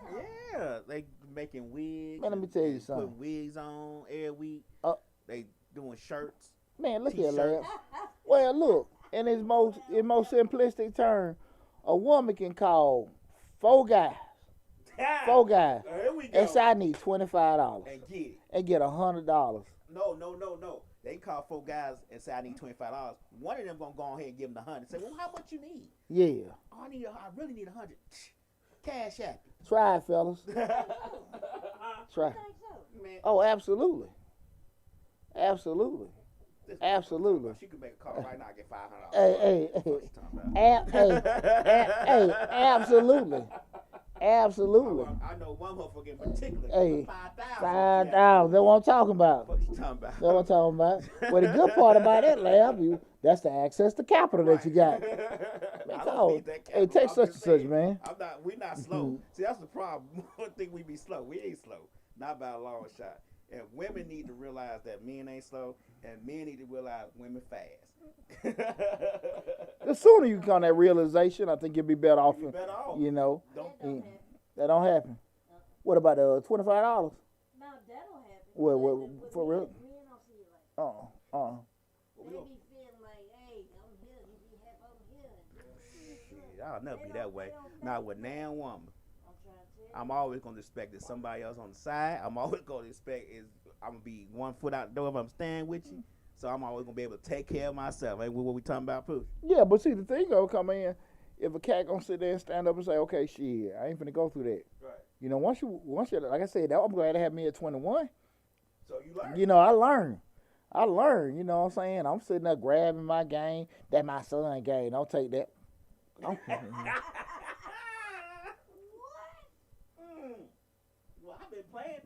hell. Yeah, they making wigs. Man, let me tell you and something. Putting wigs on every week. They doing shirts. Man, look here, T-shirts. lads. Well, look, in its most simplistic term, a woman can call 4 guys. 4 guys. Here we go. And say, I need $25. And get it. And get $100. No. They call 4 guys and say I need $25. One of them gonna go ahead and give them the 100. Say, well, how much you need? Yeah. Oh, I really need 100. Cash app. Try it, fellas. Try. I think so. Man, Oh, absolutely. Absolutely. Absolutely. she could make a call right now and get $500. Hey. What you talking about? Hey, absolutely. Absolutely. I know one motherfucker in particular. Hey, 5,000. $5,000. That's what I'm talking about. What you talking about? That's what I'm talking about. Well, the good part about that, Lab, that's the access to capital that you got. Man, Oh, beat that hey, camera. text I'm such and just such, saying, man. We're not slow. See, that's the problem. I think we be slow. We ain't slow. Not by a long shot. And women need to realize that men ain't slow, and men need to realize women fast. The sooner you come to that realization, I think you'll be better off. You better off. You know, That don't happen. that don't happen. What about $25? No, that don't happen. What, for real? Men don't see it like that. They be feeling like, hey, I'm here. You be happy I'm here. Shit, I'll never be that way. Not with nan woman. I'm trying to tell you. I'm always gonna expect that somebody else on the side. I'm always gonna expect I'm gonna be 1 foot out the door if I'm staying with you. So I'm always gonna be able to take care of myself. Ain't what we talking about, Pooh? Yeah, but see, the thing gonna come in, if a cat gonna sit there and stand up and say, okay, shit, I ain't finna go through that. Right. You know, once you, like I said, I'm glad to have me at 21. So you learn. You know, I learned, you know what I'm saying? I'm sitting there grabbing my game. That my son game. Don't take that. What? Well, I've been playing.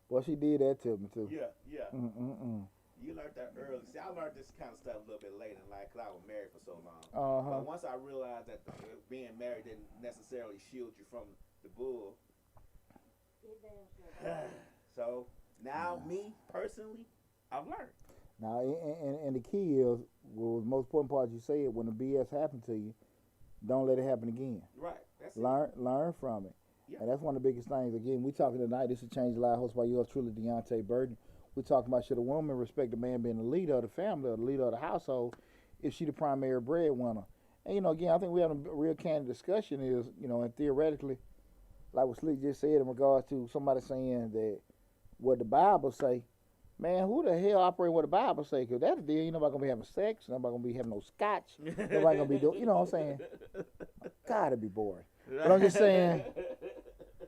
Boy, she did that to me, too. Yeah. Mm-mm-mm. You learned that early. See, I learned this kind of stuff a little bit later in life because I was married for so long. But once I realized that being married didn't necessarily shield you from the bull. So now, me personally, I've learned. Now, and the key is, well, the most important part you say it, when the BS happened to you, don't let it happen again. Right. That's Learn from it. Yeah. And that's one of the biggest things. Again, we talking tonight, this is Change the Life, hosted by yours truly, Deonte Burden. We're talking about should a woman respect the man being the leader of the family or the leader of the household if she the primary breadwinner. And, you know, again, I think we have a real candid discussion is, you know, and theoretically, like what Slick just said in regards to somebody saying that what the Bible say, man, who the hell operating what the Bible say? Because that's the deal. You're nobody going to be having sex. Nobody going to be having no scotch. Nobody going to be doing, you know what I'm saying? God, it'd be boring. But I'm just saying,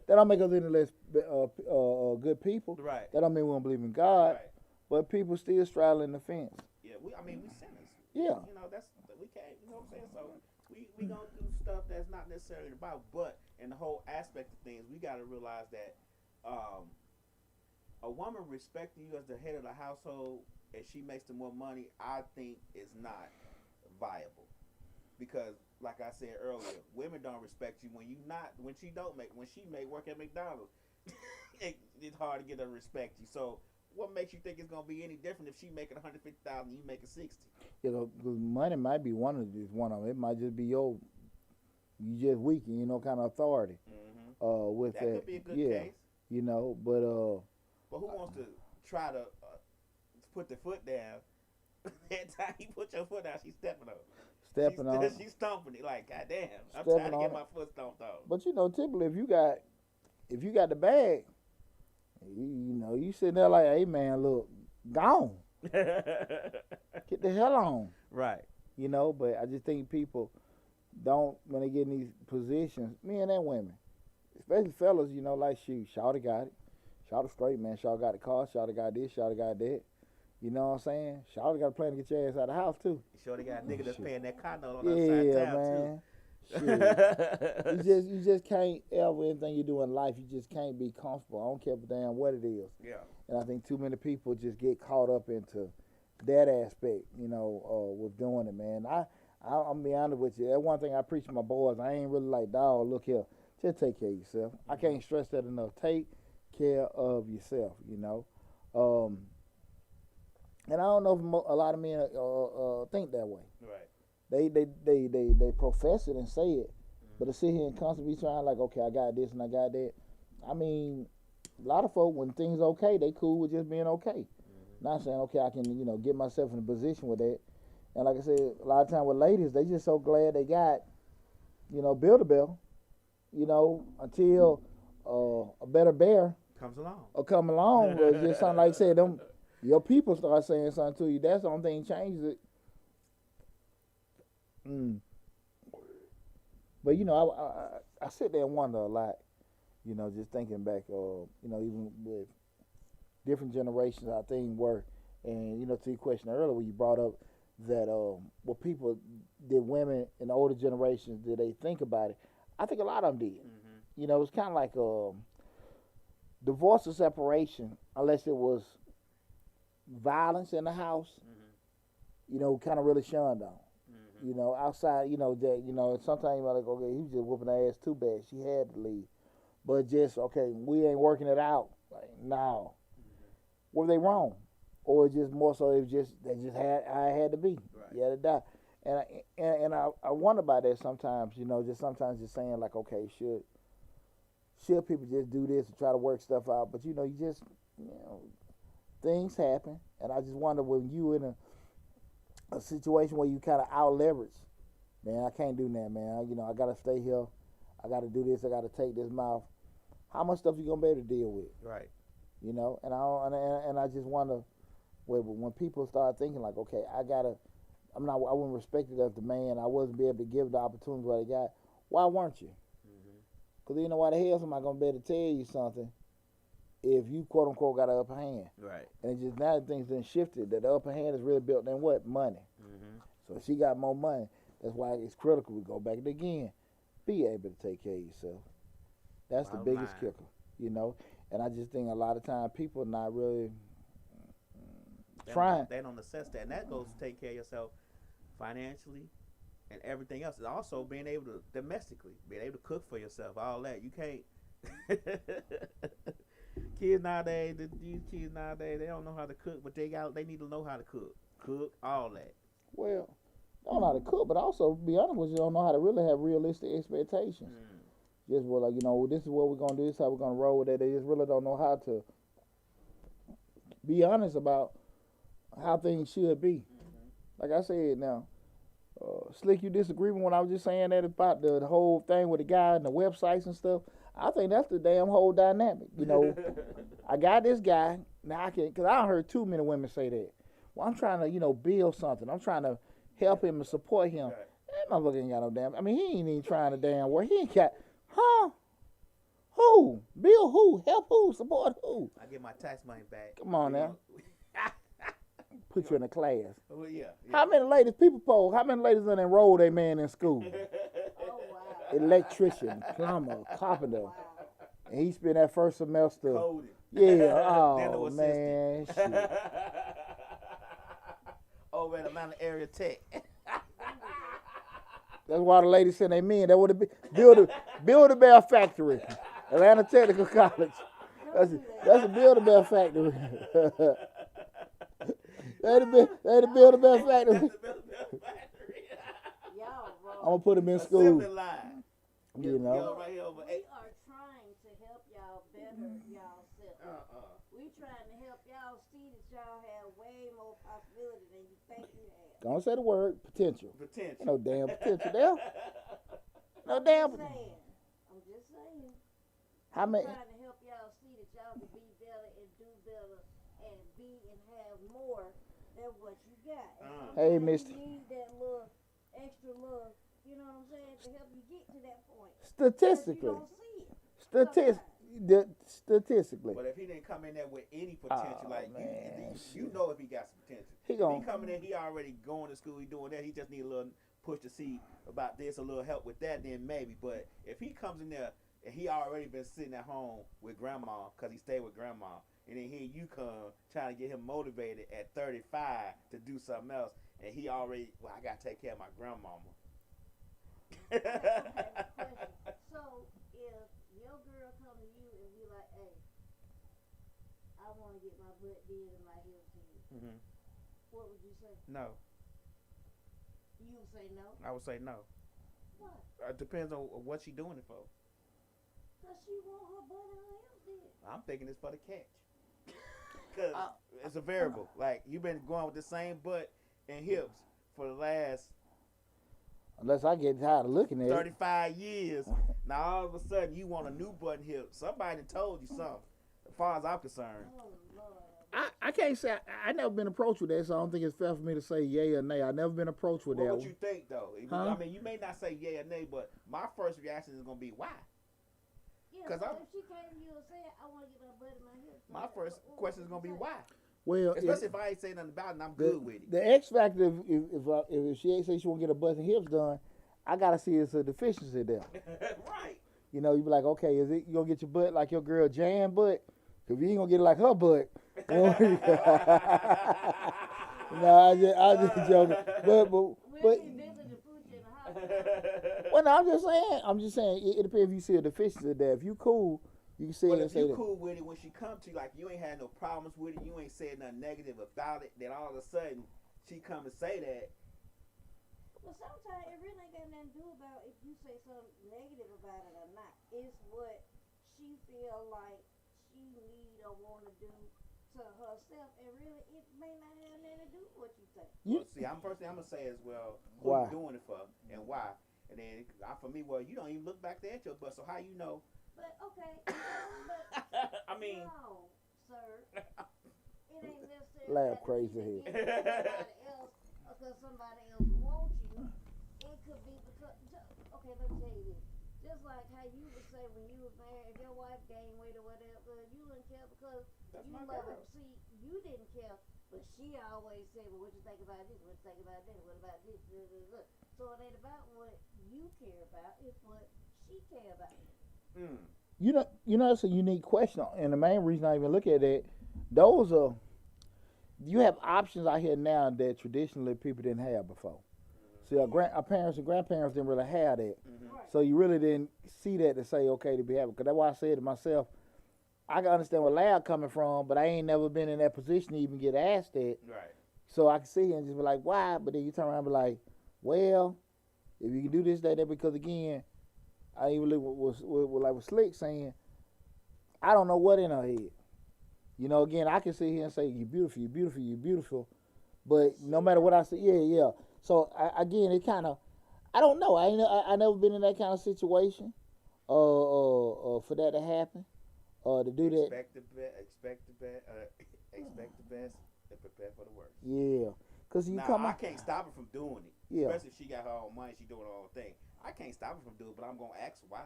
that don't make us any less good people. Right. That don't mean we don't believe in God. Right. But people still straddling the fence. Yeah, we sinners. Yeah. You know, we can't, you know what I'm saying? So we gonna do stuff that's not necessarily the Bible, but in the whole aspect of things, we gotta realize that a woman respecting you as the head of the household and she makes the more money, I think is not viable. Because like I said earlier, women don't respect you when she may work at McDonald's. It's hard to get her to respect you. So what makes you think it's gonna be any different if she making $150,000 and you making $60,000? You know, because money might be one of them. It might just be you just weak and you know kind of authority. Mm-hmm. With that could be a good case. You know, but who wants to try to put the foot down? Every time you put your foot down, she's stepping on. She's stomping it like, God damn, I'm trying to get my foot stomped on. But you know, typically if you got the bag, you know, you sitting there like, hey man, look, gone. Get the hell on. Right. You know, but I just think people don't, when they get in these positions, men and women, especially fellas, you know, like Shawty got it. Shawty straight, man. Shawty got the car. Shawty got this. Shawty got that. You know what I'm saying? Shawty got a plan to get your ass out of the house, too. Shawty got a nigga that's paying that car note on the other side of town, man. too. Shit. You just can't ever, anything you do in life, you just can't be comfortable. I don't care damn what it is. Yeah. And I think too many people just get caught up into that aspect, you know, with doing it, man. I'm be honest with you. That's one thing I preach to my boys. I ain't really like, dog, look here, just take care of yourself. I can't stress that enough. Take care of yourself, you know. And I don't know if a lot of men think that way. Right. They profess it and say it, but to sit here and constantly trying like, okay, I got this and I got that. I mean, a lot of folk, when things okay, they cool with just being okay. Not saying, okay, I can, you know, get myself in a position with that. And like I said, a lot of time with ladies, they just so glad they got, you know, Build-A-Bear, you know, until a better bear comes along. Or come along. But it's just something like I said, your people start saying something to you. That's the only thing changes it. But, you know, I sit there and wonder a lot, you know, just thinking back, you know, even with different generations, how things were. And, you know, to your question earlier when you brought up that what people, did women in the older generations, did they think about it? I think a lot of them did. You know, it's kind of like divorce or separation, unless it was violence in the house, Mm-hmm. you know, kind of really shunned on. Mm-hmm. You know, outside, you know, that, you know, sometimes you might like, okay, he was just whooping her ass too bad. She had to leave. But just, okay, we ain't working it out. Like, no. Mm-hmm. Were they wrong? Or just more so it was just, they just had, I had to be. Right. You had to die. And I wonder about that sometimes, you know, just sometimes just saying like, okay, should people just do this and try to work stuff out? But, you know, you know, things happen. And I just wonder when you in a situation where you kind of out leverage, man, I can't do that, man. You know, I got to stay here. I got to do this. I got to take this mouth. How much stuff you going to be able to deal with? Right. You know, and I just wonder when people start thinking like, okay, I wasn't respected as the man. I wasn't be able to give the opportunity what I got. Why weren't you? Because you know why the hell somebody going to be able to tell you something if you, quote unquote, got an upper hand. Right. And it's just now things done shifted. That the upper hand is really built in what? Money. Mm-hmm. So if she got more money, that's why it's critical. We go back again. Be able to take care of yourself. That's the biggest kicker, you know. And I just think a lot of times people not really trying. They don't assess that. And that goes to take care of yourself financially and everything else. And also being able to domestically, being able to cook for yourself, all that. You can't. Kids nowadays, these kids nowadays, they don't know how to cook, but they need to know how to cook, all that. Well, they don't know how to cook, but also, be honest with you, don't know how to really have realistic expectations. Just, well, like, you know, this is what we're going to do, this is how we're going to roll with it. They just really don't know how to be honest about how things should be. Like I said, now, Slick, you disagree with when I was just saying that about the whole thing with the guy and the websites and stuff? I think that's the damn whole dynamic. You know, I got this guy, now I can, because I heard too many women say that. Well, I'm trying to, you know, build something. I'm trying to help him and support him. Right. That motherfucker ain't got no damn, I mean, he ain't even trying to damn work. He ain't got, huh? Who? Build who? Help who? Support who? I get my tax money back. Come on now. Put you in a class. Well, yeah. How many ladies, people poll, how many ladies done enrolled their man in school? Oh, wow. Electrician, plumber, carpenter. Wow. And he spent that first semester. Coding. Yeah, oh Dental man, shit. Over at Atlanta Area Tech. That's why the ladies sent their men. That would have been Build-A-Bear factory, Atlanta Technical College. That's a Build-A-Bear factory. They the Build-A-Bear factory. I'm gonna put him in school. You know. Right here over We are trying to help y'all better y'allself. We trying to help y'all see that y'all have way more possibility than you think you have. Don't say the word potential. Potential. No damn potential there. No damn. I'm just saying. How many? Trying to help y'all see that y'all can be better and do better and be and have more than what you got. Hey, You Mister. need that little extra little, you know what I'm saying, to help you get to that point. Statistically, You don't see it. statistically, But if he didn't come in there with any potential, Oh, like man, you know if he got some potential. He If gon' he coming in, he already going to school, he doing that. He just need a little push to see about this, a little help with that, then maybe. But if he comes in there and he already been sitting at home with grandma because he stayed with grandma, and then here you come trying to get him motivated at 35 to do something else, and he already, well, I gotta take care of my grandmama. I have a question. So if your girl come to you and be like, hey, I want to get my butt did and my heels did, what would you say? No, You would say no? I would say no. What? It depends on what she doing it for. Because she want her butt and her heels did. I'm thinking it's for the catch. Because it's a variable. Like, you've been going with the same butt and hips for the last unless I get tired of looking at it. 35 years. Now, all of a sudden, you want a new butt and hip. Somebody told you something, as far as I'm concerned. Oh, Lord. I can't say I never been approached with that, so I don't think it's fair for me to say yay or nay. I never been approached with What that would one. you think, though? Huh? I mean, you may not say yay or nay, but my first reaction is going to be, why? Yeah, 'Cause so I'm- if she came to you and said, I want to get my butt and my hips My did, first what question is would going to you be, say? why? Well, Especially if I ain't saying nothing about it and I'm the, good with it. the X factor, if she ain't say she want to get her butt and hips done, I gotta see it's a deficiency there. Right. You know, you be like, okay, is it you gonna get your butt like your girl Jan butt? Cause if you ain't gonna get it like her butt, No, I just joking. But We'll be visiting the Poochie in the hospital. well, no, I'm just saying. It depends if you see a deficiency there. If you cool, you can say Well, it and if say you that. cool with it when she come to you, like you ain't had no problems with it, you ain't said nothing negative about it, then all of a sudden she come and say that. Well, sometimes it really ain't got nothing to do about if you say something negative about it or not. It's what she feel like she need or want to do to herself, and really it may not have nothing to do with what you say. Well, see, I'm gonna say as well who Why? you doing it for and why, and then for me, well, you don't even look back there at your butt, so how you know? But okay, but I mean, no, sir, it ain't necessarily Laugh got to crazy be here. somebody else because somebody else wants you. It could be because okay, let me tell you this. Just like how you would say when you was married, if your wife gained weight or whatever, you wouldn't care because That's you my love girl. her. See, you didn't care, but she always said, "Well, what you think about this? What you think about that? What about this?" So it ain't about what you care about; it's what she care about. You know, it's a unique question, and the main reason I even look at it, those are you have options out here now that traditionally people didn't have before. See, our parents and grandparents didn't really have that, Right. so you really didn't see that to say okay to be happy. Because that's why I said to myself, I can understand where Loud coming from, but I ain't never been in that position to even get asked that. Right. So I can sit here and just be like, why? But then you turn around and be like, well, if you can do this, that, because again, I even look with Slick saying, I don't know what in her head. You know, again, I can sit here and say, you're beautiful, you're beautiful, you're beautiful. But no matter what I say, yeah. So, again, it kind of, I don't know. I never been in that kind of situation for that to happen, to do that. Expect the best, and prepare for the worst. Yeah. Because you Now, come I can't stop her from doing it. Yeah. Especially if she got her own money, she doing her own thing. I can't stop her from doing it, but I'm going to ask why.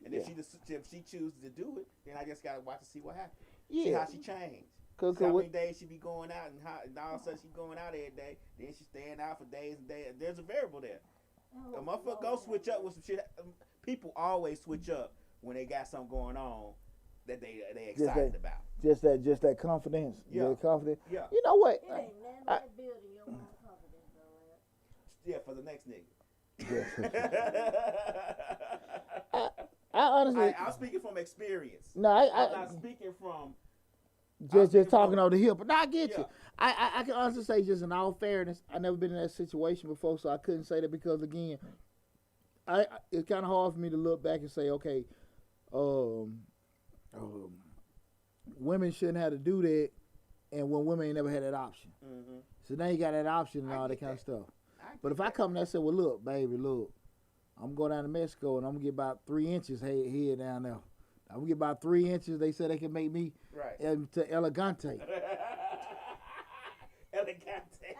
And if she chooses to do it, then I just got to watch to see what happens. See how she changed. See how many days she be going out, and all of a sudden she going out every day. Then she staying out for days and days. There's a variable there. A motherfucker go switch up with some shit. People always switch up when they got something going on that they excited about. Just that confidence. Yeah. That confidence. Yeah. You know what? It ain't nothing like building your own confidence, though. Yeah, for the next nigga. I honestly, I'm speaking from experience. no, I'm not speaking from just talking over the hill. But no, I get Yeah. you. I can honestly say, just in all fairness, I never been in that situation before, so I couldn't say that because again, it's kind of hard for me to look back and say, okay, women shouldn't have to do that, and when women ain't never had that option. Mm-hmm. So now you got that option and I all that get kind of that. stuff. But if I come there and say, well, look, baby, look, I'm going down to Mexico and I'm going to get about 3 inches here down there. I'm going to get about 3 inches. They said they can make me Right. to elegante. Elegante.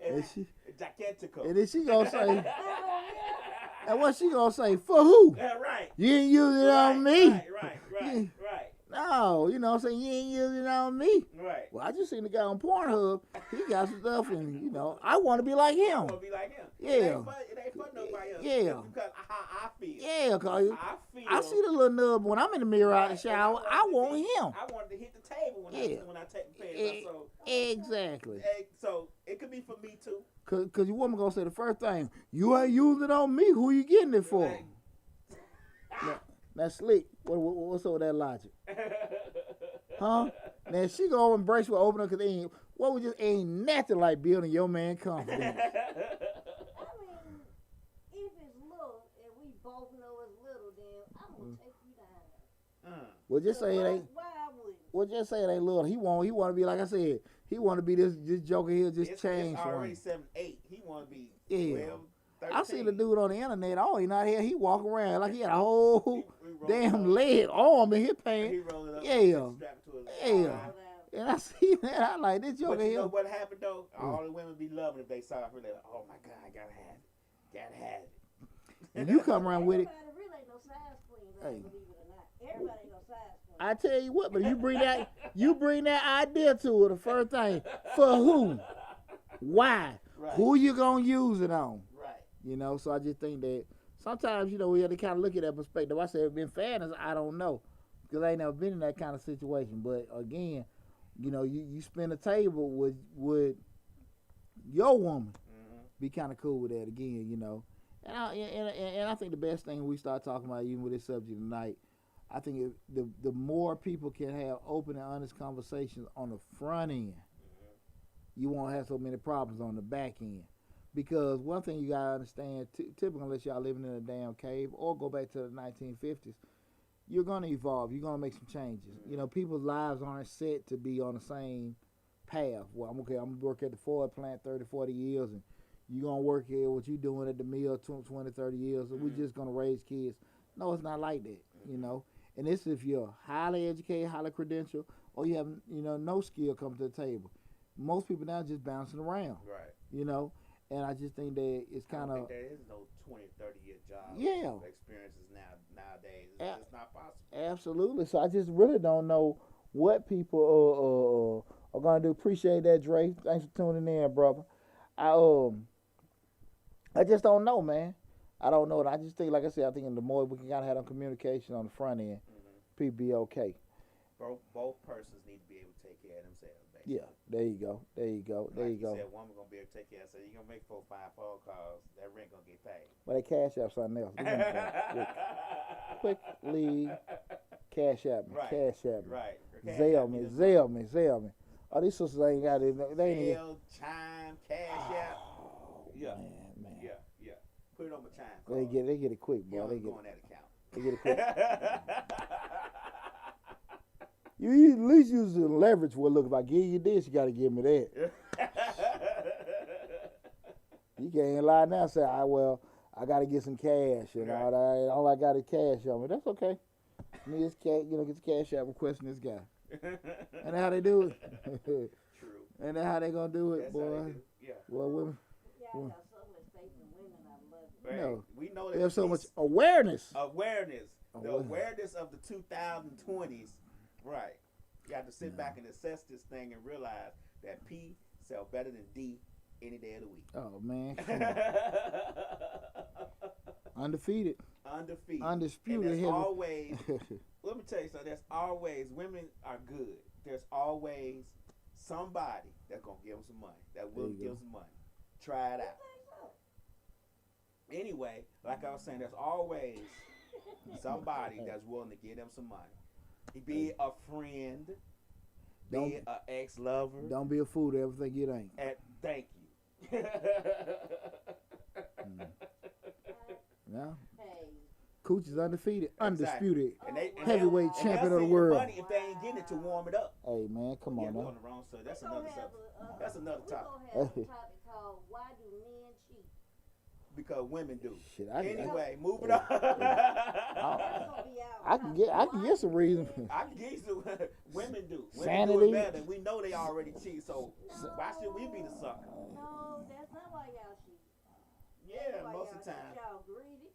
And she, Gigantico. and then she going to say, and what she going to say, for who? Yeah, right. You ain't using it on me. Right. No, you know what I'm saying? You ain't using it on me. Right. Well, I just seen the guy on Pornhub. He got some stuff, and, you know, I want to be like I him. want to be like him. Yeah. It ain't for nobody else. Yeah. It's because how I feel. Yeah, cause I see the little nub when I'm in the mirror out the shower. I want him. I wanted to hit the table when I take the pants off. So Exactly. so it could be for me too. Cause your woman gonna say the first thing, you ain't using it on me. Who you getting it for? Right. Now Slick, what's up with that logic? Huh? Now she gonna embrace with open up cause ain't nothing like building your man confidence. I mean, if it's little and we both know it's little, then I'm gonna take you down there. Well, just say it ain't. Why I wouldn't? Well, just say it ain't little. He want to be like I said. He want to be this joker here, just It's change already one. 7-8. He want to be 12, 13. I see the dude on the internet. Oh, he not here. He walk around like he had a whole He rolled damn it up. leg arm in his He pants. rolled it up. Yeah. Strapped to his Yeah. side. And I see that. I like this joker But you here. know what happened though? All the women be loving if they saw it. Like, oh my God, I gotta have it. Gotta have it. And you come around with it. Everybody really ain't no size queen, believe it or not. Everybody ain't no size queen. I tell you what, but you bring that idea to her. The first thing, for who, why, Right. who you gonna use it on? Right. You know, so I just think that sometimes, you know, we have to kind of look at that perspective. I said, in fairness, I don't know, because I ain't never been in that kind of situation. But again, You know, you spend a table with your woman. Be kind of cool with that again, you know. And I think the best thing we start talking about, even with this subject tonight, I think the more people can have open and honest conversations on the front end, you won't have so many problems on the back end. Because one thing you gotta understand, typically unless y'all living in a damn cave or go back to the 1950s, you're gonna evolve. You're gonna make some changes. You know, people's lives aren't set to be on the same path. Well, I'm gonna work at the Ford plant 30, 40 years, and you're going to work here, what you doing at the mill 20, 30 years, and we're just going to raise kids. No, it's not like that, you know. And this is if you're highly educated, highly credentialed, or you have, you know, no skill coming to the table. Most people now just bouncing around, right? You know, and I just think that it's kind of. There is no 20, 30-year job. Yeah. Experiences nowadays. It's just not possible. Absolutely. So I just really don't know what people are going to do. Appreciate that, Dre. Thanks for tuning in, brother. I just don't know, man. I don't know. And I just think, like I said, I think the more we can kind of have communication on the front end, people be okay. Both persons need to be able to take care of themselves, basically. Yeah, there you go. There you go. There you go. Said, woman gonna be able to take care of herself. You're gonna make 4 or 5 phone calls. That rent gonna get paid. Well, they cash app something else. Quickly cash app me. Right. Cash app me. Right. Zelle me. Oh, these sisters ain't got it. They ain't. Zelle, Chime, Cash App. Yeah. Man. Yeah. Put it on my Chime They card. get it quick, boy. They get on that account. They get it quick. You at least use the leverage. Well, look, if I give you this, you got to give me that. You can't lie now and say, I got to get some cash. And all I got is cash on me. That's okay. Me, this cat, get the cash out requesting this guy. And how they do it. True. And that's how they going to do it, That's boy. how they do. Yeah. Well, women. Yeah, I got so much faith in women. I love it. Right. No. We know that There's so much awareness. The awareness of the 2020s. Right. You have to sit back and assess this thing and realize that P sell better than D any day of the week. Oh, man. Undefeated. Undisputed. And there's always, let me tell you something, there's always, women are good. There's always somebody that's going to give them some money, that will give them some money. Try it out. Anyway, like I was saying, there's always somebody that's willing to give them some money. Be a friend, be an ex-lover. Don't be a fool to ever think it ain't. Thank you. No. Hey. Cooch is undefeated, undisputed, And heavyweight champion of the world. Money if they ain't getting it to warm it up. Hey man, come on We're now. on the wrong side. That's another subject. That's another topic. We're going to have a topic called Why Do Men Cheat? Because women do. Shit, Anyway, moving on. I can get some reason. I can get you some. Women do. Women Sanity. do it better. We know they already cheat, so why should we be the sucker? No, that's not why y'all cheat. Yeah, Why most of the y'all time. cheat. Y'all greedy.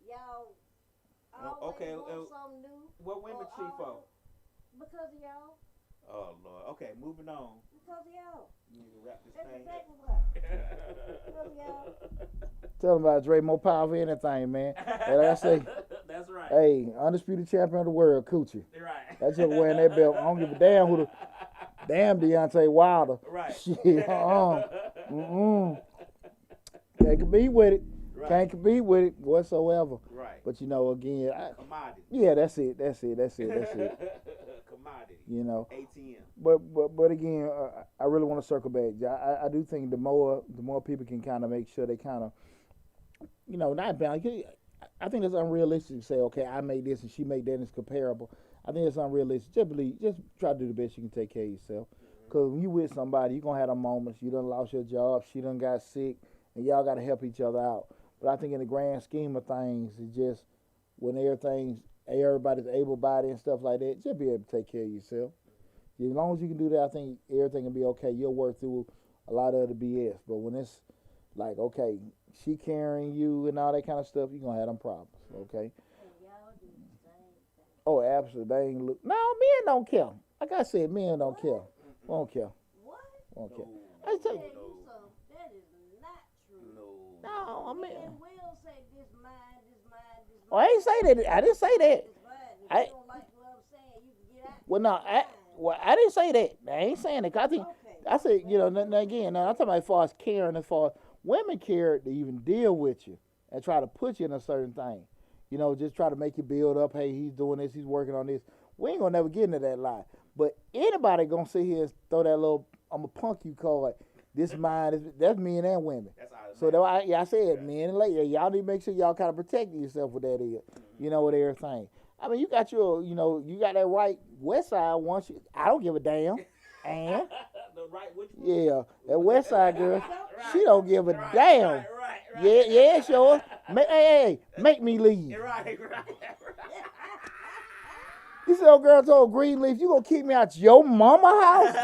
Y'all Okay, want something new. What women cheat for? Because of y'all. Oh Lord. Okay, moving on. Because of y'all. You need to wrap this That's thing exactly why. Because of y'all. Tell them about Dre, more powerful than anything, man. And like I say, that's right. hey, undisputed champion of the world, Coochie. Right. That's just wearing that belt. I don't give a damn who the damn Deonte Wilder. Right. Shit. Can't compete with it. Right. Can't compete with it whatsoever. Right. But again, Commodity. yeah, that's it. Commodity. ATM. But again, I really want to circle back. I do think the more people can kind of make sure they kind of, not balance. I think it's unrealistic to say, okay, I made this and she made that and it's comparable. I think it's unrealistic. Just try to do the best you can take care of yourself. Because when you with somebody, you're going to have them moments. You done lost your job. She done got sick. And y'all got to help each other out. But I think in the grand scheme of things, it's just when everybody's able-bodied and stuff like that, just be able to take care of yourself. As long as you can do that, I think everything will be okay. You'll work through a lot of the BS. But when it's like, okay, she carrying you and all that kind of stuff, you're going to have them problems, okay? And y'all do the same thing. Oh, absolutely. They ain't men don't care. Like I said, men don't care. Won't care. What? Won't care. That is not true. No, I mean. Men will say this mine. Oh, I ain't say that. I didn't say that. If you don't like what I'm saying, you can get out. Well, no, Well, I didn't say that. I ain't saying that. I think I said, again, now I'm talking about as far as caring, as far as women care to even deal with you and try to put you in a certain thing. Just try to make you build up. Hey, he's doing this. He's working on this. We ain't gonna never get into that lie. But anybody gonna sit here and throw that little "I'm a punk you" card. This mine. That's men and women. So I said men and ladies. Y'all need to make sure y'all kind of protect yourself with that. With everything. I mean, you got you got that right West Side once. I don't give a damn. And the right which one? Yeah, that West Side girl, she don't give a damn. Right. Yeah, sure. Hey, make me leave. Right. This old girl told Greenleaf, "You gonna kick me out your mama house?"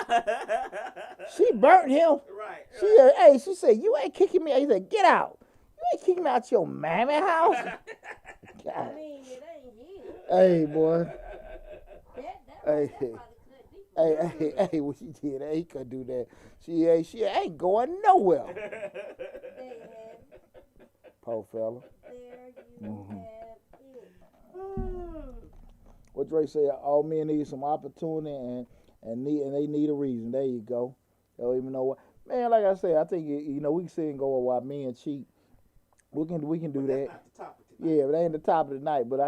She burnt him. Right. She said, "You ain't kicking me." He said, "Get out. You ain't kicking me out your mammy house." God. I mean, it ain't you. Hey, boy. Hey. What she did? He couldn't do that. She ain't going nowhere. Poor fella. There you have it. What Dre say? All men need some opportunity and they need a reason. There you go. They don't even know what. Man, like I said, I think we can sit and go while men cheat. We can do that. That's not the topic tonight. Yeah, but that ain't the top of the night. But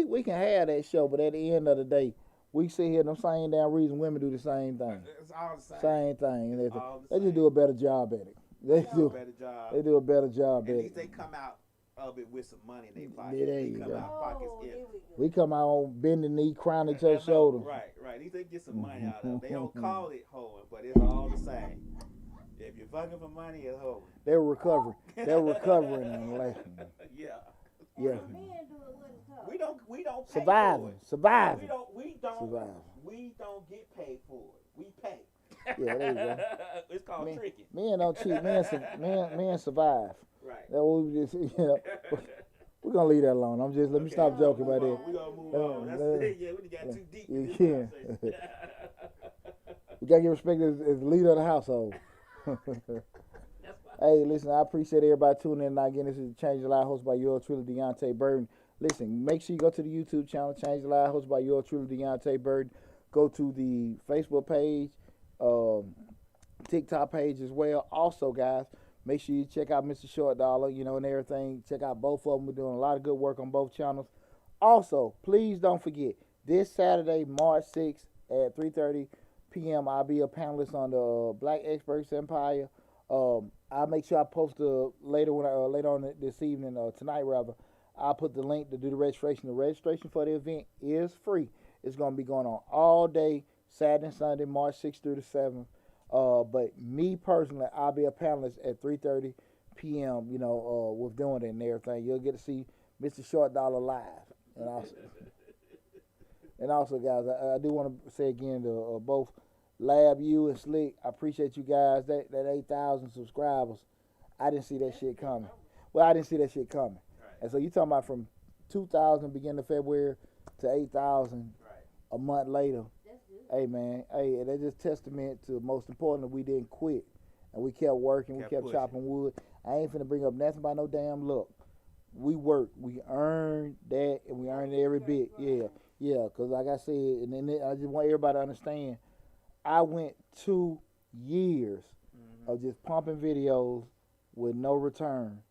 we can have that show. But at the end of the day, we sit here and them same damn reason women do the same thing. It's all the same. Same thing. And All the they just same. do a better job at it. They do a better job. They do a better job At at least it. they come out of it with some money in their pocket. Yeah, there They you come go. out pockets Here empty. we go. We come out on bending knee, crown each other's shoulders. Right. At least they get some money out of it. They don't call it hoeing, but it's all the same. If you're fucking for money, it's hoeing. They're recovering. They're recovering and laughing. Yeah. Yeah. Men do it when it's tough. We don't pay Surviving. for Surviving. it. We don't get paid for it. We pay. Yeah, there you go. It's called tricking. Men don't cheat. Men survive. Right. That what we just, we're gonna leave that alone. Let me stop joking about that. We're gonna move on. That's it. Yeah, we got too deep. You in this can't. conversation. We gotta give respect as the leader of the household. Hey, listen, I appreciate everybody tuning in. Now, again, this is Change Your Life, hosted by yours truly, Deonte Burden. Listen, make sure you go to the YouTube channel, Change Your Life, hosted by yours truly, Deonte Burden. Go to the Facebook page, TikTok page as well. Also, guys, make sure you check out Mr. Short Dollar, and everything. Check out both of them. We're doing a lot of good work on both channels. Also, please don't forget, this Saturday, March 6th at 3:30 p.m., I'll be a panelist on the Black Experts Empire. I'll make sure I post later on this evening, tonight rather. I'll put the link to do the registration. The registration for the event is free. It's going to be going on all day, Saturday and Sunday, March 6th through the 7th. But me personally, I'll be a panelist at 3:30 p.m., with doing it and everything. You'll get to see Mr. Short Dollar live. And also, guys, I do want to say again to both Lab, you and Slick, I appreciate you guys. That 8,000 subscribers, I didn't see that shit coming. Well, I didn't see that shit coming. Right. And so you talking about from 2,000 beginning of February to 8,000 a month later. That's good. Hey, man. Hey, that's just testament to, most importantly, we didn't quit. And we kept working. We kept pushing. chopping wood. I ain't finna bring up nothing about no damn luck. We worked. We earned that, and we earned every bit. Yeah. Because like I said, and then I just want everybody to understand, I went 2 years of just pumping videos with no return.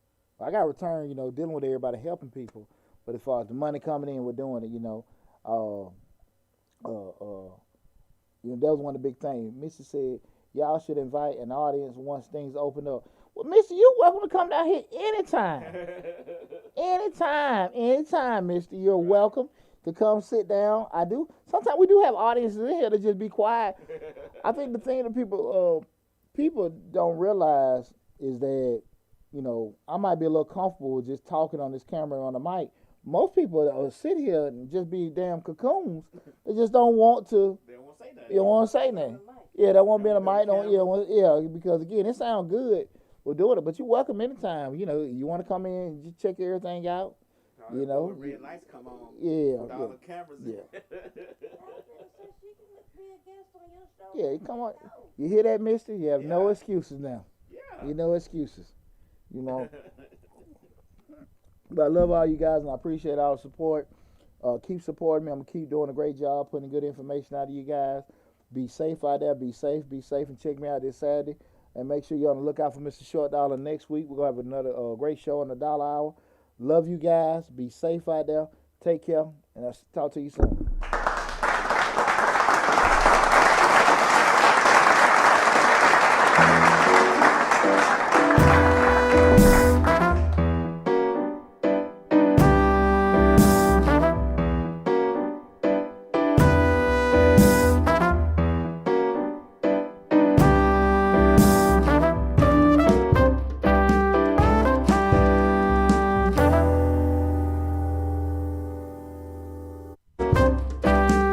I got return, dealing with everybody, helping people. But as far as the money coming in, we're doing it, that was one of the big things. Missy said, y'all should invite an audience once things open up. Well, Missy, you're welcome to come down here anytime. Anytime, Mister. You're welcome to come sit down. Sometimes we do have audiences in here that just be quiet. I think the thing that people don't realize is that, I might be a little comfortable with just talking on this camera on the mic. Most people sit here and just be damn cocoons. They just don't want to. They don't want to say nothing. They don't want to say nothing. Yeah, they won't be in the mic. Because again, it sounds good. We're doing it, but you're welcome anytime. You want to come in and just check everything out. When red lights come on. Yeah. With all the cameras. Yeah. Yeah, Yeah, come on. You hear that, mister? You have no excuses now. Yeah. You no excuses. But I love all you guys, and I appreciate all the support. Keep supporting me. I'm going to keep doing a great job putting good information out to you guys. Be safe out there. Be safe, and check me out this Saturday. And make sure you're on the lookout for Mr. Short Dollar next week. We're going to have another great show on the Dollar Hour. Love you guys. Be safe out there. Take care. And I'll talk to you soon.